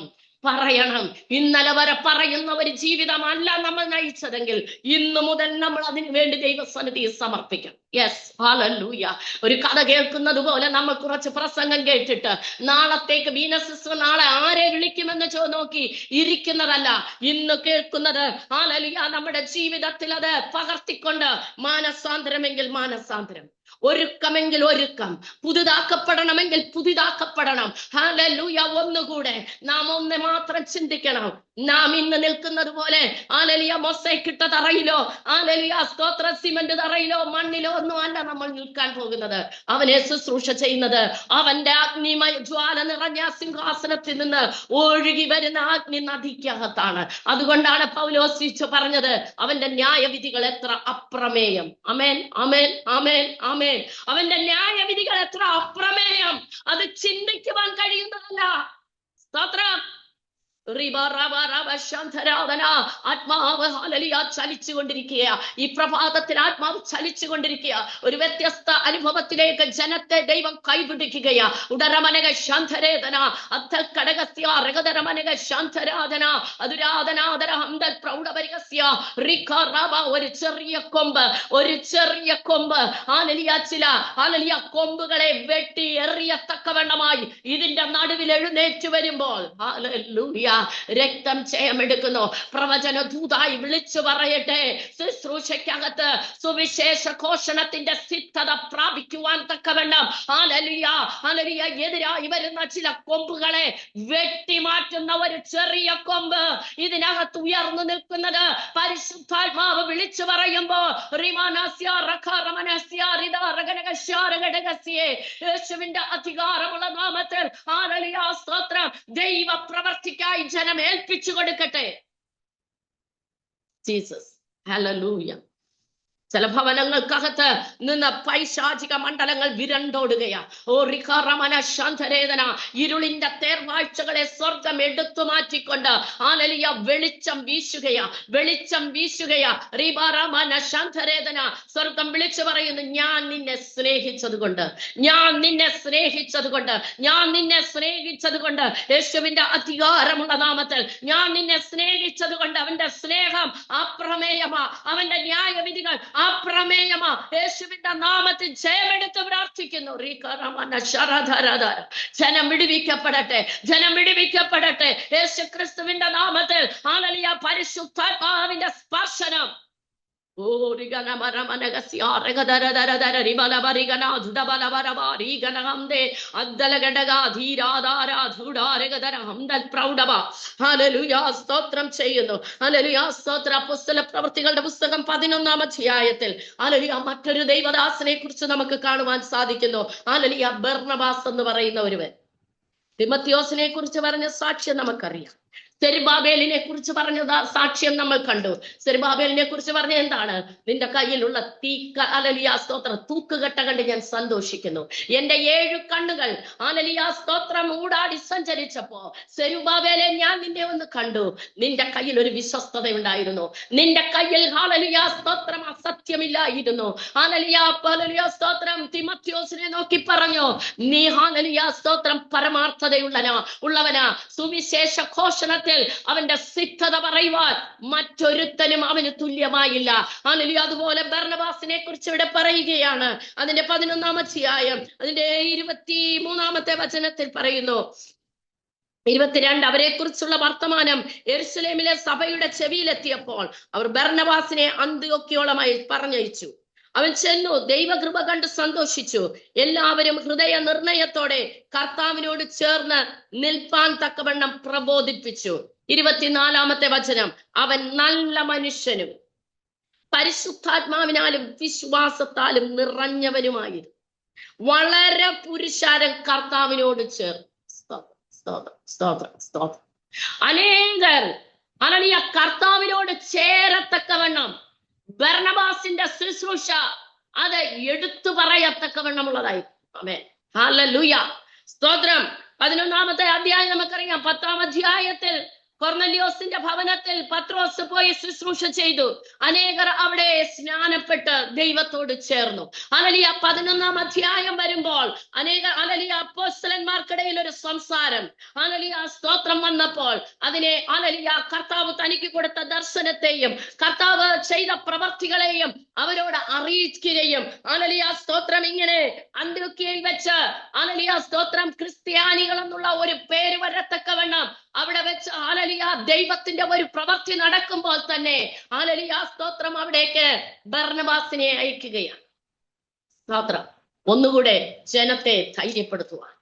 ഇന്നലെ വരെ പറയുന്ന ഒരു ജീവിതമല്ല നമ്മൾ നയിച്ചതെങ്കിൽ ഇന്നു മുതൽ നമ്മൾ അതിനു വേണ്ടി ദൈവസന്നിധിയെ സമർപ്പിക്കും. Yes, hallelujah. ഒരു കഥ കേൾക്കുന്നത് പോലെ നമ്മൾ കുറച്ച് പ്രസംഗം കേട്ടിട്ട് നാളത്തേക്ക് ബീന സിസ്റ്റർ നാളെ ആരെ വിളിക്കുമെന്ന് നോക്കി ഇരിക്കുന്നതല്ല. ഇന്ന് കേൾക്കുന്നത് ഹല്ലേലൂയ നമ്മുടെ ജീവിതത്തിൽ അത് പകർത്തിക്കൊണ്ട് മാനസാന്തരമെങ്കിൽ മാനസാന്തരം, ഒരുക്കമെങ്കിൽ ഒരുക്കം, പുതുതാക്കപ്പെടണമെങ്കിൽ പുതുതാക്കപ്പെടണം. ഹല്ലേലൂയ. ഒന്നുകൂടെ നാം ഒന്ന് മാത്രം ചിന്തിക്കണം. നാം ഇന്ന് നിൽക്കുന്നത് പോലെ ഹല്ലേലൂയ മൊസൈക്ക് ഇട്ട തറയിലോ ഹല്ലേലൂയ സ്തോത്ര സിമന്റ് തറയിലോ മണ്ണിലോ ഒന്നും അല്ല നമ്മൾ നിൽക്കാൻ പോകുന്നത്. അവനെ ശുശ്രൂഷ ചെയ്യുന്നത് അവന്റെ അഗ്നിമയ ജ്വാല നിറഞ്ഞ സിംഹാസനത്തിൽ നിന്ന് ഒഴുകി വരുന്ന അഗ്നി നദിക്കകത്താണ്. അതുകൊണ്ടാണ് പൗലോസ് പറഞ്ഞത്, അവന്റെ ന്യായവിധികൾ എത്ര അപ്രമേയം. ആമേൻ, ആമേൻ, ആമേൻ, ആമേൻ. അവന്റെ ന്യായവിധികൾ എത്ര അപ്രമേയം, അത് ചിന്തിക്കുവാൻ കഴിയുന്നതല്ല. സ്തോത്രം. ആത്മാവ് ഹല്ലേലൂയ ചലിച്ചുകൊണ്ടിരിക്കുക. ഈ പ്രഭാതത്തിൽ ആത്മാവ് ചലിച്ചുകൊണ്ടിരിക്കുക. ഒരു വ്യത്യസ്ത അനുഭവത്തിലേക്ക് ജനത്തെ ദൈവം കൈപിടിക്കുകയാ. ഉടരമനക ശാന്തരേതന അദ്ധൽ കടകസ്യ രഗതരമനക ശാന്തരാധന അതുരാധനാദര ഹംദൽ പ്രൗഢപരികസ്യ റിഖറബ. ഒരു ചെറിയ കൊമ്പ് ഹല്ലേലൂയ ചില ഹല്ലേലൂയ കൊമ്പുകളെ വെട്ടി എറിയത്തക്കവണ്ണമായി ഇതിന്റെ നടുവിൽ എഴുന്നേറ്റ് വരുമ്പോൾ ഹല്ലേലൂയ രക്തം ജയമെടുക്കുന്നു. പ്രവചന ദൂതായി വിളിച്ചു പറയട്ടെ, ശുശ്രൂഷയ്ക്കകത്ത് സുവിശേഷ ഘോഷണത്തിന്റെ സിദ്ധത പ്രാപിക്കുവാൻ തക്കവണ്ണം ഹല്ലേലൂയ ഹല്ലേലൂയ എതിരായി വരുന്ന ചില കൊമ്പുകളെ വെട്ടിമാറ്റുന്ന ഒരു ചെറിയ കൊമ്പ് ഇതിനകത്ത് ഉയർന്നു നിൽക്കുന്നത് പരിശുദ്ധാത്മാവ് വിളിച്ചു പറയുമ്പോ യേശുവിന്റെ അധികാരമുള്ള നാമത്തിൽ ഹല്ലേലൂയ സ്തോത്രം ദൈവ പ്രവർത്തിക്കായി ജനം ഏൽപ്പിച്ചു കൊടുക്കട്ടെ. ജീസസ്. ഹല്ലേലൂയ. ചില ഭവനങ്ങൾക്കകത്ത് നിന്ന് പൈശാചിക മണ്ഡലങ്ങൾ വിരണ്ടോടുകയാ. റിഖറമന ശാന്തരേതന. ഇരുളിന്റെ തേർവാഴ്ചകളെ സ്വർഗം എടുത്തു മാറ്റിക്കൊണ്ട് ഹല്ലേലൂയ വെളിച്ചം വീശുകയാ. റിബറമന ശാന്തരേതന. സ്വർഗം വിളിച്ചു പറയുന്നു, ഞാൻ നിന്നെ സ്നേഹിച്ചത് കൊണ്ട് യേശുവിന്റെ അധികാരമുള്ള നാമത്തിൽ ഞാൻ നിന്നെ സ്നേഹിച്ചത് കൊണ്ട് അവന്റെ സ്നേഹം അപ്രമേയമാ, അവന്റെ ന്യായവിധികൾ അപ്രമേയമാ. യേശുവിന്റെ നാമത്തിൽ ജയമെടുത്ത് പ്രാർത്ഥിക്കുന്നു. ജനം വിടുവിക്കപ്പെടട്ടെ. യേശു ക്രിസ്തുവിന്റെ നാമത്തിൽ ഹല്ലേലൂയ പരിശുദ്ധാത്മാവിന്റെ സ്പർശനം. സ്തോത്രം ചെയ്യുന്നു. അപ്പോസ്തല പ്രവൃത്തികളുടെ പുസ്തകം 11-ാം അധ്യായത്തിൽ ഹല്ലേലൂയ മറ്റൊരു ദൈവദാസനെ കുറിച്ച് നമുക്ക് കാണുവാൻ സാധിക്കുന്നു. ഹല്ലേലൂയ ബർന്നബാസ് എന്ന് പറയുന്ന ഒരുവൻ തിമോത്തിയോസിനെ കുറിച്ച് പറഞ്ഞ സാക്ഷ്യം നമുക്കറിയാം. സെരുബാബേലിനെ കുറിച്ച് പറഞ്ഞത് സാക്ഷ്യം നമ്മൾ കണ്ടു. സെരുബാബേലിനെ കുറിച്ച് പറഞ്ഞ എന്താണ്? നിന്റെ കയ്യിലുള്ള ഹല്ലേലൂയ സ്തോത്രം തൂക്കുകെട്ട കണ്ട് ഞാൻ സന്തോഷിക്കുന്നു. എന്റെ 7 കണ്ണുകൾ ഹല്ലേലൂയ സ്തോത്രം ഊടാടി സഞ്ചരിച്ചപ്പോ സെരുബാബേലെ ഞാൻ നിന്നെ ഒന്ന് കണ്ടു. നിന്റെ കയ്യിൽ ഒരു വിശ്വസ്തത ഉണ്ടായിരുന്നു. നിന്റെ കയ്യിൽ ഹല്ലേലൂയ സ്തോത്രം അസത്യമില്ലായിരുന്നു. ഹല്ലേലൂയ സ്തോത്രം തിമോഥെയോസിനെ നോക്കി പറഞ്ഞു, നീ ഹല്ലേലൂയ സ്തോത്രം ഉള്ളവനാ. സുവിശേഷ ഘോഷണത്തിൽ അവന്റെ സിദ്ധത പറയുവാൻ മറ്റൊരുത്തനും അവന് തുല്യമായില്ല. ഹല്ലേലൂയ. അതുപോലെ ബർന്നബാസിനെ കുറിച്ച് ഇവിടെ പറയുകയാണ്. അതിന്റെ 11-ാം അധ്യായം അതിന്റെ 23-ാമത്തെ വചനത്തിൽ പറയുന്നു, 22, അവരെ കുറിച്ചുള്ള വർത്തമാനം യെരൂശലേമിലെ സഭയുടെ ചെവിയിലെത്തിയപ്പോൾ അവർ ബർന്നബാസിനെ അന്ത്യോക്യോളമായി പറഞ്ഞയച്ചു. അവൻ ചെന്നു, ദൈവകൃപ കണ്ട് സന്തോഷിച്ചു. എല്ലാവരും ഹൃദയ നിർണയത്തോടെ കർത്താവിനോട് ചേർന്ന് നിൽപ്പാൻ തക്കവണ്ണം പ്രബോധിപ്പിച്ചു. 24-ാമത്തെ വചനം, അവൻ നല്ല മനുഷ്യനും പരിശുദ്ധാത്മാവിനാലും വിശ്വാസത്താലും നിറഞ്ഞവനുമായിരുന്നു. വളരെ പുരുഷാരം കർത്താവിനോട് ചേർന്ന്. സ്തോത്രം. അനേകർ ഹല്ലേലൂയ കർത്താവിനോട് ചേരത്തക്കവണ്ണം ബർന്നബാസിന്റെ ശുശ്രൂഷ അത് എടുത്തു പറയത്തക്കവണ്ണമുള്ളതായി. ആമേൻ. ഹല്ലേലൂയ സ്തോത്രം. 11-ാമത്തെ അധ്യായം നമുക്കറിയാം. 10-ാം അധ്യായത്തിൽ കൊർന്നല്യോസിന്റെ ഭവനത്തിൽ പത്രോസ് പോയി ശുശ്രൂഷ ചെയ്തു. അനേകർ അവിടെ സ്നാനപ്പെട്ട് ദൈവത്തോട് ചേർന്നു. ഹല്ലേലൂയ. 11-ാം അധ്യായം വരുമ്പോൾ അനേകർ ഹല്ലേലൂയ അപ്പോസ്തലന്മാർക്കിടയിൽ ഒരു സംസാരം ഹല്ലേലൂയ സ്തോത്രം വന്നപ്പോൾ അതിനെ ഹല്ലേലൂയ കർത്താവ് തനിക്ക് കൊടുത്ത ദർശനത്തെയും കർത്താവ് ചെയ്ത പ്രവർത്തികളെയും അവരോട് അറിയിക്കുകയും ഹല്ലേലൂയ സ്തോത്രം ഇങ്ങനെ അന്ത്യോക്യയിൽ വെച്ച് ഹല്ലേലൂയ സ്തോത്രം ക്രിസ്ത്യാനികൾ എന്നുള്ള ഒരു പേര് വരത്തക്കവണ്ണം അവിടെ വെച്ച് ഹല്ലേലൂയ ദൈവത്തിന്റെ ഒരു പ്രവൃത്തി നടക്കുമ്പോൾ തന്നെ ഹല്ലേലൂയ സ്തോത്രം അവിടേക്ക് ബർന്നബാസിനെ അയക്കുകയാണ്. സ്തോത്രം. ഒന്നുകൂടെ ജനത്തെ ധൈര്യപ്പെടുത്തുവാൻ,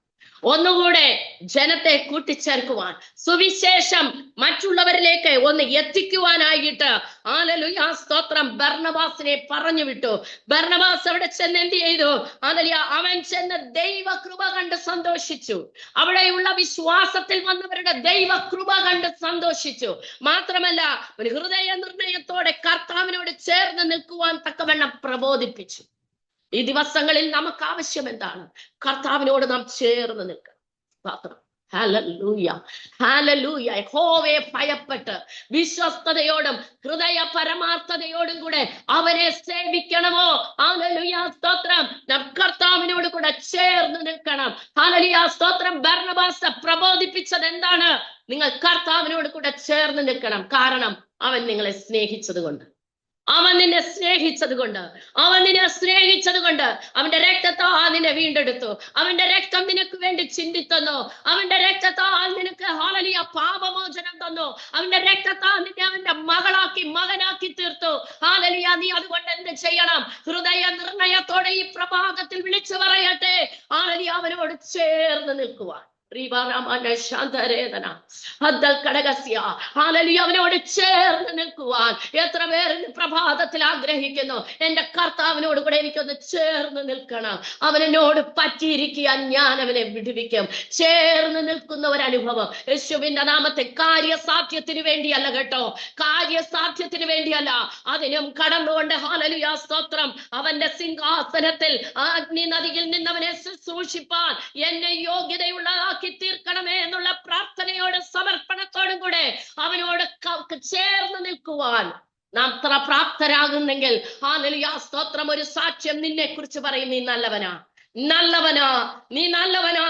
ഒന്നുകൂടെ ജനത്തെ കൂട്ടിച്ചേർക്കുവാൻ, സുവിശേഷം മറ്റുള്ളവരിലേക്ക് ഒന്ന് എത്തിക്കുവാനായിട്ട് ഹല്ലേലൂയ സ്തോത്രം ബർന്നബാസിനെ പറഞ്ഞു വിട്ടു. ബർന്നബാസ് അവിടെ ചെന്ന് എന്ത് ചെയ്തു? ഹല്ലേലൂയ അവൻ ചെന്ന് ദൈവകൃപ കണ്ട് സന്തോഷിച്ചു. അവിടെയുള്ള വിശ്വാസത്തിൽ വന്നവരുടെ ദൈവകൃപ കണ്ട് സന്തോഷിച്ചു. മാത്രമല്ല ഒരു ഹൃദയ നിർണയത്തോടെ കർത്താവിനോട് ചേർന്ന് നിൽക്കുവാൻ തക്കവണ്ണം പ്രബോധിപ്പിച്ചു. ഈ ദിവസങ്ങളിൽ നമുക്ക് ആവശ്യം എന്താണ്? കർത്താവിനോട് നാം ചേർന്ന് നിൽക്കണം. സ്തോത്രം. ഹല്ലേലൂയ. ഹല്ലേലൂയ. യഹോവയെ ഭയപ്പെട്ട് വിശ്വസ്തയോടും ഹൃദയ പരമാർത്ഥതയോടും കൂടെ അവനെ സേവിക്കണമോ? ഹല്ലേലൂയ സ്തോത്രം. നാം കർത്താവിനോട് കൂടെ ചേർന്ന് നിൽക്കണം. ഹല്ലേലൂയ സ്തോത്രം. ബർന്നബാസ് പ്രബോധിപ്പിച്ചത് എന്താണ്? നിങ്ങൾ കർത്താവിനോട് കൂടെ ചേർന്ന് നിൽക്കണം. കാരണം അവൻ നിങ്ങളെ സ്നേഹിച്ചത് കൊണ്ട്, അവൻ നിന്നെ സ്നേഹിച്ചത് കൊണ്ട്, അവന്റെ രക്തത്താൽ നിന്നെ വീണ്ടെടുത്തു. അവന്റെ രക്തം നിനക്ക് വേണ്ടി ചിന്തിത്തന്നു. അവന്റെ രക്തത്താൽ നിനക്ക് ഹല്ലേലൂയ പാപമോചനം തന്നു. അവന്റെ രക്തത്താൽ നിന്നെ അവന്റെ മകനാക്കി തീർത്തു. ഹല്ലേലൂയ. നീ അതുകൊണ്ട് എന്ത് ചെയ്യണം? ഹൃദയ നിർണയത്തോടെ ഈ പ്രഭാതത്തിൽ വിളിച്ചു പറയട്ടെ, ഹല്ലേലൂയ അവനോട് ചേർന്ന് നിൽക്കുവാൻ. അവനോട് ചേർന്ന് നിൽക്കുവാൻ എത്ര പേർ പ്രഭാതത്തിൽ ആഗ്രഹിക്കുന്നു? എന്റെ കർത്താവിനോട് കൂടെ എനിക്കൊന്ന് ചേർന്ന് നിൽക്കണം. അവനോട് പറ്റിയിരിക്കാൻ ഞാൻ അവനെ വിടുവിക്കും. ചേർന്ന് നിൽക്കുന്ന ഒരു അനുഭവം യേശുവിന്റെ നാമത്തെ കാര്യസാധ്യത്തിന് വേണ്ടിയല്ല കേട്ടോ, കാര്യസാധ്യത്തിന് വേണ്ടിയല്ല, അതിനും കടന്നുകൊണ്ട് ഹല്ലേലൂയ സ്തോത്രം അവന്റെ സിംഹാസനത്തിൽ അഗ്നി നദിയിൽ നിന്ന് അവനെ ശുശ്രൂഷിപ്പാൻ എന്നെ യോഗ്യതയുള്ളതാക്കി തീർക്കണമേ എന്നുള്ള പ്രാർത്ഥനയോടും സമർപ്പണത്തോടും കൂടെ അവനോട് ചേർന്ന് നിൽക്കുവാൻ നാം പ്രാപ്തരാകുന്നെങ്കിൽ ഹല്ലേലൂയ സ്തോത്രം ഒരു സാക്ഷ്യം നിന്നെ കുറിച്ച് പറയും. നീ നല്ലവനാ, നീ നല്ലവനാ. നീ നല്ലവനാ.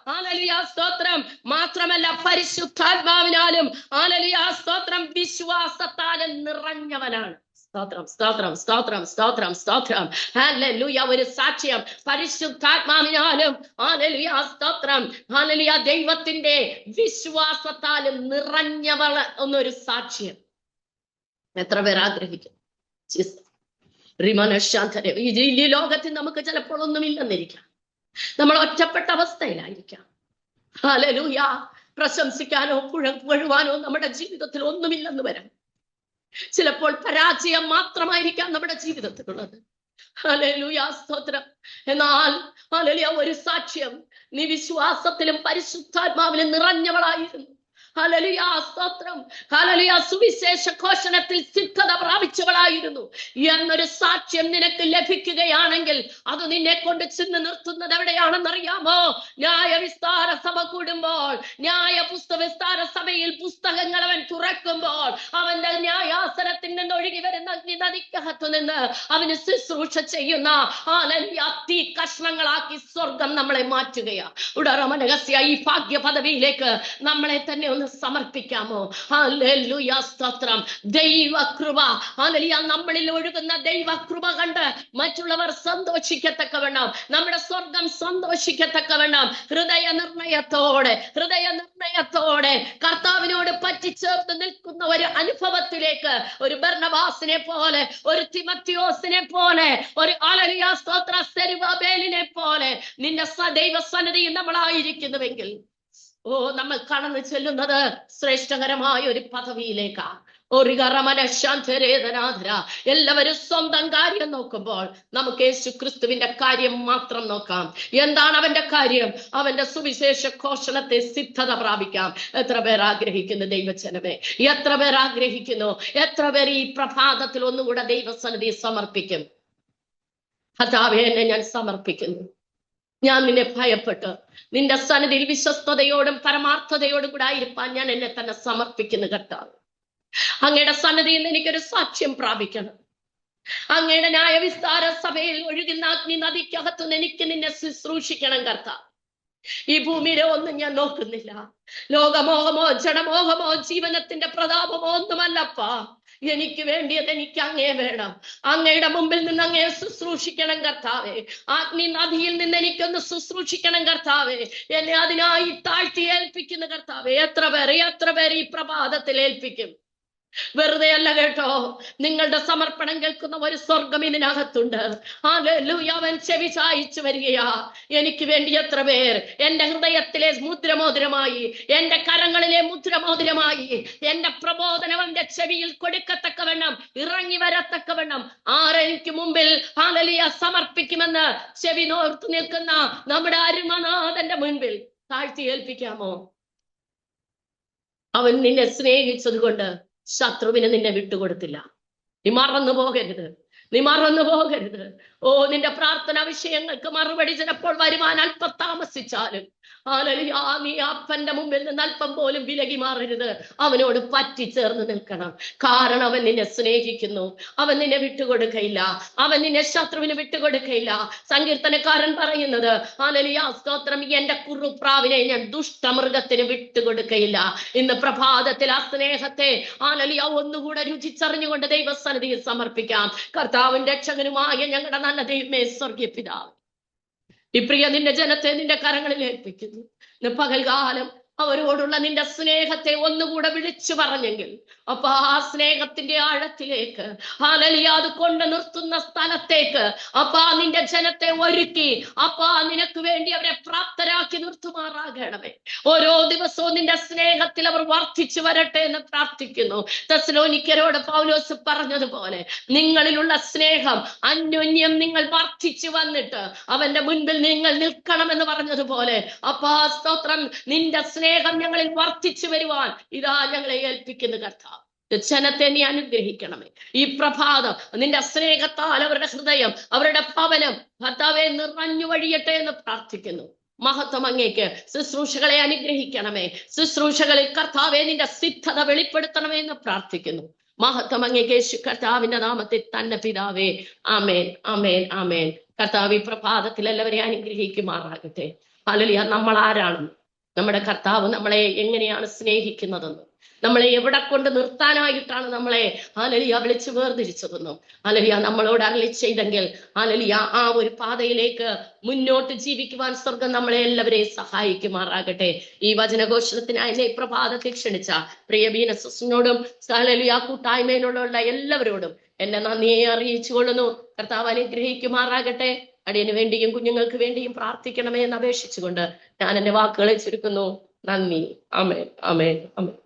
ഹല്ലേലൂയ സ്തോത്രം. മാത്രമല്ല പരിശുദ്ധാത്മാവിനാലും ഹല്ലേലൂയ സ്തോത്രം വിശ്വാസത്താലും നിറഞ്ഞവനാണ്. സ്തോത്രം. ഹല്ലേലൂയ. ഒരു സാക്ഷ്യം പരിശുദ്ധാത്മാവിനാലും ഹല്ലേലൂയ സ്തോത്രം ഹല്ലേലൂയ ദൈവത്തിന്റെ വിശ്വാസത്താലും നിറഞ്ഞവൾ എന്നൊരു സാക്ഷ്യം എത്ര പേർ ആഗ്രഹിക്കും? ഈ ലോകത്തിൽ നമുക്ക് ചിലപ്പോൾ ഒന്നുമില്ലെന്നിരിക്കാം, നമ്മൾ ഒറ്റപ്പെട്ട അവസ്ഥയിലായിരിക്കാം. ഹല്ലേലൂയ. പ്രശംസിക്കാനോ പുകഴുവാനോ നമ്മുടെ ജീവിതത്തിൽ ഒന്നുമില്ലെന്ന് വരാം. ചിലപ്പോൾ പരാജയം മാത്രമായിരിക്കാം നമ്മുടെ ജീവിതത്തിലുള്ളത്. ഹല്ലേലൂയ, സ്തോത്രം. എന്നാൽ ഹല്ലേലൂയ, ഒരു സാക്ഷ്യം, നീ വിശ്വാസത്തിലും പരിശുദ്ധാത്മാവിലും നിറഞ്ഞവളായിരുന്നു. ഹല്ലേലൂയ, സ്തോത്രം. ഹല്ലേലൂയ, സുവിശേഷ ഘോഷണത്തിൽ സിദ്ധത പ്രാപിച്ചവളായിരുന്നു എന്നൊരു സാക്ഷ്യം നിനക്ക് ലഭിക്കുകയാണെങ്കിൽ അത് നിന്നെ കൊണ്ട് ചെന്ന് നിർത്തുന്നത് എവിടെയാണെന്നറിയാമോ? ന്യായവിസ്താര സഭ കൂടുമ്പോൾ, വിസ്താര സഭയിൽ പുസ്തകങ്ങൾ അവൻ തുറക്കുമ്പോൾ, അവന്റെ ന്യായാസനത്തിൽ നിന്ന് ഒഴുകി വരുന്ന അഗ്നി നദിക്കകത്തു നിന്ന് അവന് ശുശ്രൂഷ ചെയ്യുന്ന തീ കഷ്ണങ്ങളാക്കി സ്വർഗം നമ്മളെ മാറ്റുകയാ. ഉടറമനഹസ്യ, ഈ ഭാഗ്യ പദവിയിലേക്ക് നമ്മളെ തന്നെ ഒന്ന് സമർപ്പിക്കാമോ? ഹല്ലേലൂയ, സ്തോത്രം. ദൈവകൃപ, ഹല്ലേലൂയ, നമ്മളിൽ ഒഴുകുന്ന ദൈവകൃപ കണ്ട് മറ്റുള്ളവർ സന്തോഷിക്കത്തക്കവണ്ണം, നമ്മുടെ സ്വർഗം സന്തോഷിക്കത്തക്കവണ്ണം ഹൃദയ നിർണയത്തോടെ കർത്താവിനോട് പറ്റിച്ചേർത്ത് നിൽക്കുന്ന ഒരു അനുഭവത്തിലേക്ക്, ഒരു ബർന്നബാസിനെ പോലെ, ഒരു തിമത്തിയോസിനെ പോലെ, ഒരു ഹല്ലേലൂയ, സ്തോത്ര, സെരുബാബേലിനെ പോലെ നിന്റെ ദൈവസന്നിധിയിൽ നമ്മളായിരിക്കുന്നുവെങ്കിൽ, നമ്മൾ കടന്നു ചെല്ലുന്നത് ശ്രേഷ്ഠകരമായ ഒരു പദവിയിലേക്കാ. എല്ലാവരും സ്വന്തം കാര്യം നോക്കുമ്പോൾ നമുക്ക് യേശു ക്രിസ്തുവിന്റെ കാര്യം മാത്രം നോക്കാം. എന്താണ് അവന്റെ കാര്യം? അവന്റെ സുവിശേഷ ഘോഷണത്തെ സിദ്ധത പ്രാപിക്കാം. എത്ര പേർ ആഗ്രഹിക്കുന്നു ദൈവജനമേ? എത്ര പേർ ആഗ്രഹിക്കുന്നു? എത്ര പേർ ഈ പ്രഭാതത്തിൽ ഒന്നുകൂടെ ദൈവസന്നിധി സമർപ്പിക്കും? കർത്താവേ, എന്നെ ഞാൻ സമർപ്പിക്കുന്നു. ഞാൻ നിന്നെ ഭയപ്പെട്ട് നിന്റെ സന്നിധിയിൽ വിശ്വസ്തയോടും പരമാർത്ഥതയോടും കൂടെ ആയിരിക്കാൻ ഞാൻ എന്നെ തന്നെ സമർപ്പിക്കുന്നു. കർത്താവ്, അങ്ങയുടെ സന്നിധിയിൽ നിന്ന് എനിക്കൊരു സാക്ഷ്യം പ്രാപിക്കണം. അങ്ങയുടെ ന്യായവിസ്താര സഭയിൽ ഒഴുകുന്ന അഗ്നി നദിക്കകത്തുനിന്ന് എനിക്ക് നിന്നെ ശുശ്രൂഷിക്കണം. കർത്താവ്, ഈ ഭൂമിയിലെ ഒന്നും ഞാൻ നോക്കുന്നില്ല. ലോകമോഹമോ ജഡമോഹമോ ജീവനത്തിന്റെ പ്രതാപമോ ഒന്നുമല്ലപ്പാ. എനിക്ക് വേണ്ടിയത് എനിക്ക് അങ്ങേ വേണം. അങ്ങയുടെ മുമ്പിൽ നിന്ന് അങ്ങേ ശുശ്രൂഷിക്കണം കർത്താവേ. അഗ്നി നദിയിൽ നിന്ന് എനിക്കൊന്ന് ശുശ്രൂഷിക്കണം കർത്താവേ. എന്നെ അതിനായി താഴ്ത്തി ഏൽപ്പിക്കുന്ന കർത്താവേ. എത്ര പേർ ഈ പ്രഭാതത്തിൽ ഏൽപ്പിക്കും? വെറുതെ അല്ല കേട്ടോ, നിങ്ങളുടെ സമർപ്പണം കേൾക്കുന്ന ഒരു സ്വർഗം ഇതിനകത്തുണ്ട്. ഹല്ലേലൂയ, അവൻ ചെവി ചായിച്ചു വരികയാ. എനിക്ക് വേണ്ടി എത്ര പേർ എന്റെ ഹൃദയത്തിലെ മുദ്രമോതിരമായി, എന്റെ കരങ്ങളിലെ മുദ്രമോതിരമായി, എന്റെ പ്രബോധനം അവന്റെ ചെവിയിൽ കൊടുക്കത്തക്കവണ്ണം, ഇറങ്ങി വരത്തക്കവണ്ണം ആരെനിക്ക് മുമ്പിൽ ഹല്ലേലൂയ സമർപ്പിക്കുമെന്ന് ചെവി നോർത്തു നിൽക്കുന്ന നമ്മുടെ അരുമനാഥന്റെ മുൻപിൽ താഴ്ത്തി ഏൽപ്പിക്കാമോ? അവൻ നിന്നെ സ്നേഹിച്ചത് കൊണ്ട് ശത്രുവിനെ നിന്നെ വിട്ടുകൊടുത്തില്ല. നീ മറന്നു പോകരുത്. നിന്റെ പ്രാർത്ഥന വിഷയങ്ങൾക്ക് മറുപടി ചിലപ്പോൾ വരുവാൻ അല്പം താമസിച്ചാലും നീ അപ്പന്റെ മുമ്പിൽ നിന്ന് അല്പം പോലും വിലകി മാറരുത്. അവനോട് പറ്റിച്ചേർന്ന് നിൽക്കണം. കാരണം അവൻ നിന്നെ സ്നേഹിക്കുന്നു. അവൻ നിന്നെ വിട്ടുകൊടുക്കയില്ല. അവൻ നിന്നെ ശത്രുവിന് വിട്ടുകൊടുക്കയില്ല. സങ്കീർത്തനക്കാരൻ പറയുന്നത്, സ്തോത്രം, എന്റെ കുറുപ്രാവിനെ ഞാൻ ദുഷ്ടമൃഗത്തിന് വിട്ടുകൊടുക്കയില്ല. ഇന്ന് പ്രഭാതത്തിൽ ആ സ്നേഹത്തെ ഒന്നുകൂടെ രുചിച്ചറിഞ്ഞുകൊണ്ട് ദൈവസന്നിധിയിൽ സമർപ്പിക്കാം. കർത്താവിന്റെ രക്ഷകനുമായ ഞങ്ങളുടെ നല്ല ദൈവമേ, സ്വർഗീയ പിതാവേ, ഈ പ്രിയ നിന്റെ ജനത്തെ നിന്റെ കരങ്ങളിൽ ഏൽപ്പിക്കുന്നു. പകൽകാലം അവരോടുള്ള നിന്റെ സ്നേഹത്തെ ഒന്നുകൂടെ വിളിച്ചു പറഞ്ഞെങ്കിൽ, അപ്പൊ ആ സ്നേഹത്തിന്റെ ആഴത്തിലേക്ക്, അത് കൊണ്ട് നിർത്തുന്ന സ്ഥലത്തേക്ക് നിന്റെ ജനത്തെ ഒരുക്കി, നിനക്ക് വേണ്ടി അവരെ പ്രാപ്തരാക്കി നിർത്തുമാറാകണമേ. ഓരോ ദിവസവും നിന്റെ സ്നേഹത്തിൽ അവർ വർദ്ധിച്ചു വരട്ടെ എന്ന് പ്രാർത്ഥിക്കുന്നു. തെസ്സലോനിക്കരോട് പൗലോസ് പറഞ്ഞതുപോലെ, നിങ്ങളിലുള്ള സ്നേഹം അന്യോന്യം നിങ്ങൾ വർദ്ധിച്ചു വന്നിട്ട് അവന്റെ മുൻപിൽ നിങ്ങൾ നിൽക്കണമെന്ന് പറഞ്ഞതുപോലെ, സ്തോത്രം, നിന്റെ സ്നേഹം ഞങ്ങളിൽ വർദ്ധിച്ചു വരുവാൻ ഇതാ ഞങ്ങളെ ഏൽപ്പിക്കുന്നു. കർത്താവ്, ജനത്തെ നീ അനുഗ്രഹിക്കണമേ. ഈ പ്രഭാതം നിന്റെ സ്നേഹത്താൽ അവരുടെ ഹൃദയം, അവരുടെ ഭവനം കർത്താവെ നിറഞ്ഞു വഴിയട്ടെ എന്ന് പ്രാർത്ഥിക്കുന്നു. മഹത്വം അങ്ങേക്ക്. ശുശ്രൂഷകളെ അനുഗ്രഹിക്കണമേ. ശുശ്രൂഷകളിൽ കർത്താവെ നിന്റെ സിദ്ധത വെളിപ്പെടുത്തണമേ എന്ന് പ്രാർത്ഥിക്കുന്നു. മഹത്വം അങ്ങേക്ക്, യേശു കർത്താവിന്റെ നാമത്തിൽ തന്നെ പിതാവേ. ആമേൻ, ആമേൻ, ആമേൻ. കർത്താവ് ഈ പ്രഭാതത്തിൽ എല്ലാവരെയും അനുഗ്രഹിക്കുമാറാകട്ടെ. ഹല്ലേലൂയ. നമ്മൾ ആരാണെന്ന്, നമ്മുടെ കർത്താവ് നമ്മളെ എങ്ങനെയാണ് സ്നേഹിക്കുന്നതെന്നും, നമ്മളെ എവിടെ കൊണ്ട് നിർത്താനായിട്ടാണ് നമ്മളെ ഹല്ലേലൂയ വിളിച്ചു വേർതിരിച്ചതെന്നും ഹല്ലേലൂയ നമ്മളോട് അരുളി ചെയ്തെങ്കിൽ ഹല്ലേലൂയ ആ ഒരു പാതയിലേക്ക് മുന്നോട്ട് ജീവിക്കുവാൻ സ്വർഗം നമ്മളെ എല്ലാവരെയും സഹായിക്കുമാറാകട്ടെ. ഈ വചനഘോഷണത്തിനായി എന്നെ പ്രഭാതത്തിൽ ക്ഷണിച്ച പ്രിയ ബീനസിനോടും ഹല്ലേലൂയ കൂട്ടായ്മയിലുള്ള എല്ലാവരോടും എന്നെ നന്ദിയെ അറിയിച്ചു കൊള്ളുന്നു. കർത്താവ് അനുഗ്രഹിക്കുമാറാകട്ടെ. അടിയന് വേണ്ടിയും കുഞ്ഞുങ്ങൾക്ക് വേണ്ടിയും പ്രാർത്ഥിക്കണമേ എന്ന് അപേക്ഷിച്ചുകൊണ്ട് ഞാൻ എന്റെ വാക്കുകളെ ചുരുക്കുന്നു. നന്ദി. ആമേൻ, ആമേൻ, ആമേൻ.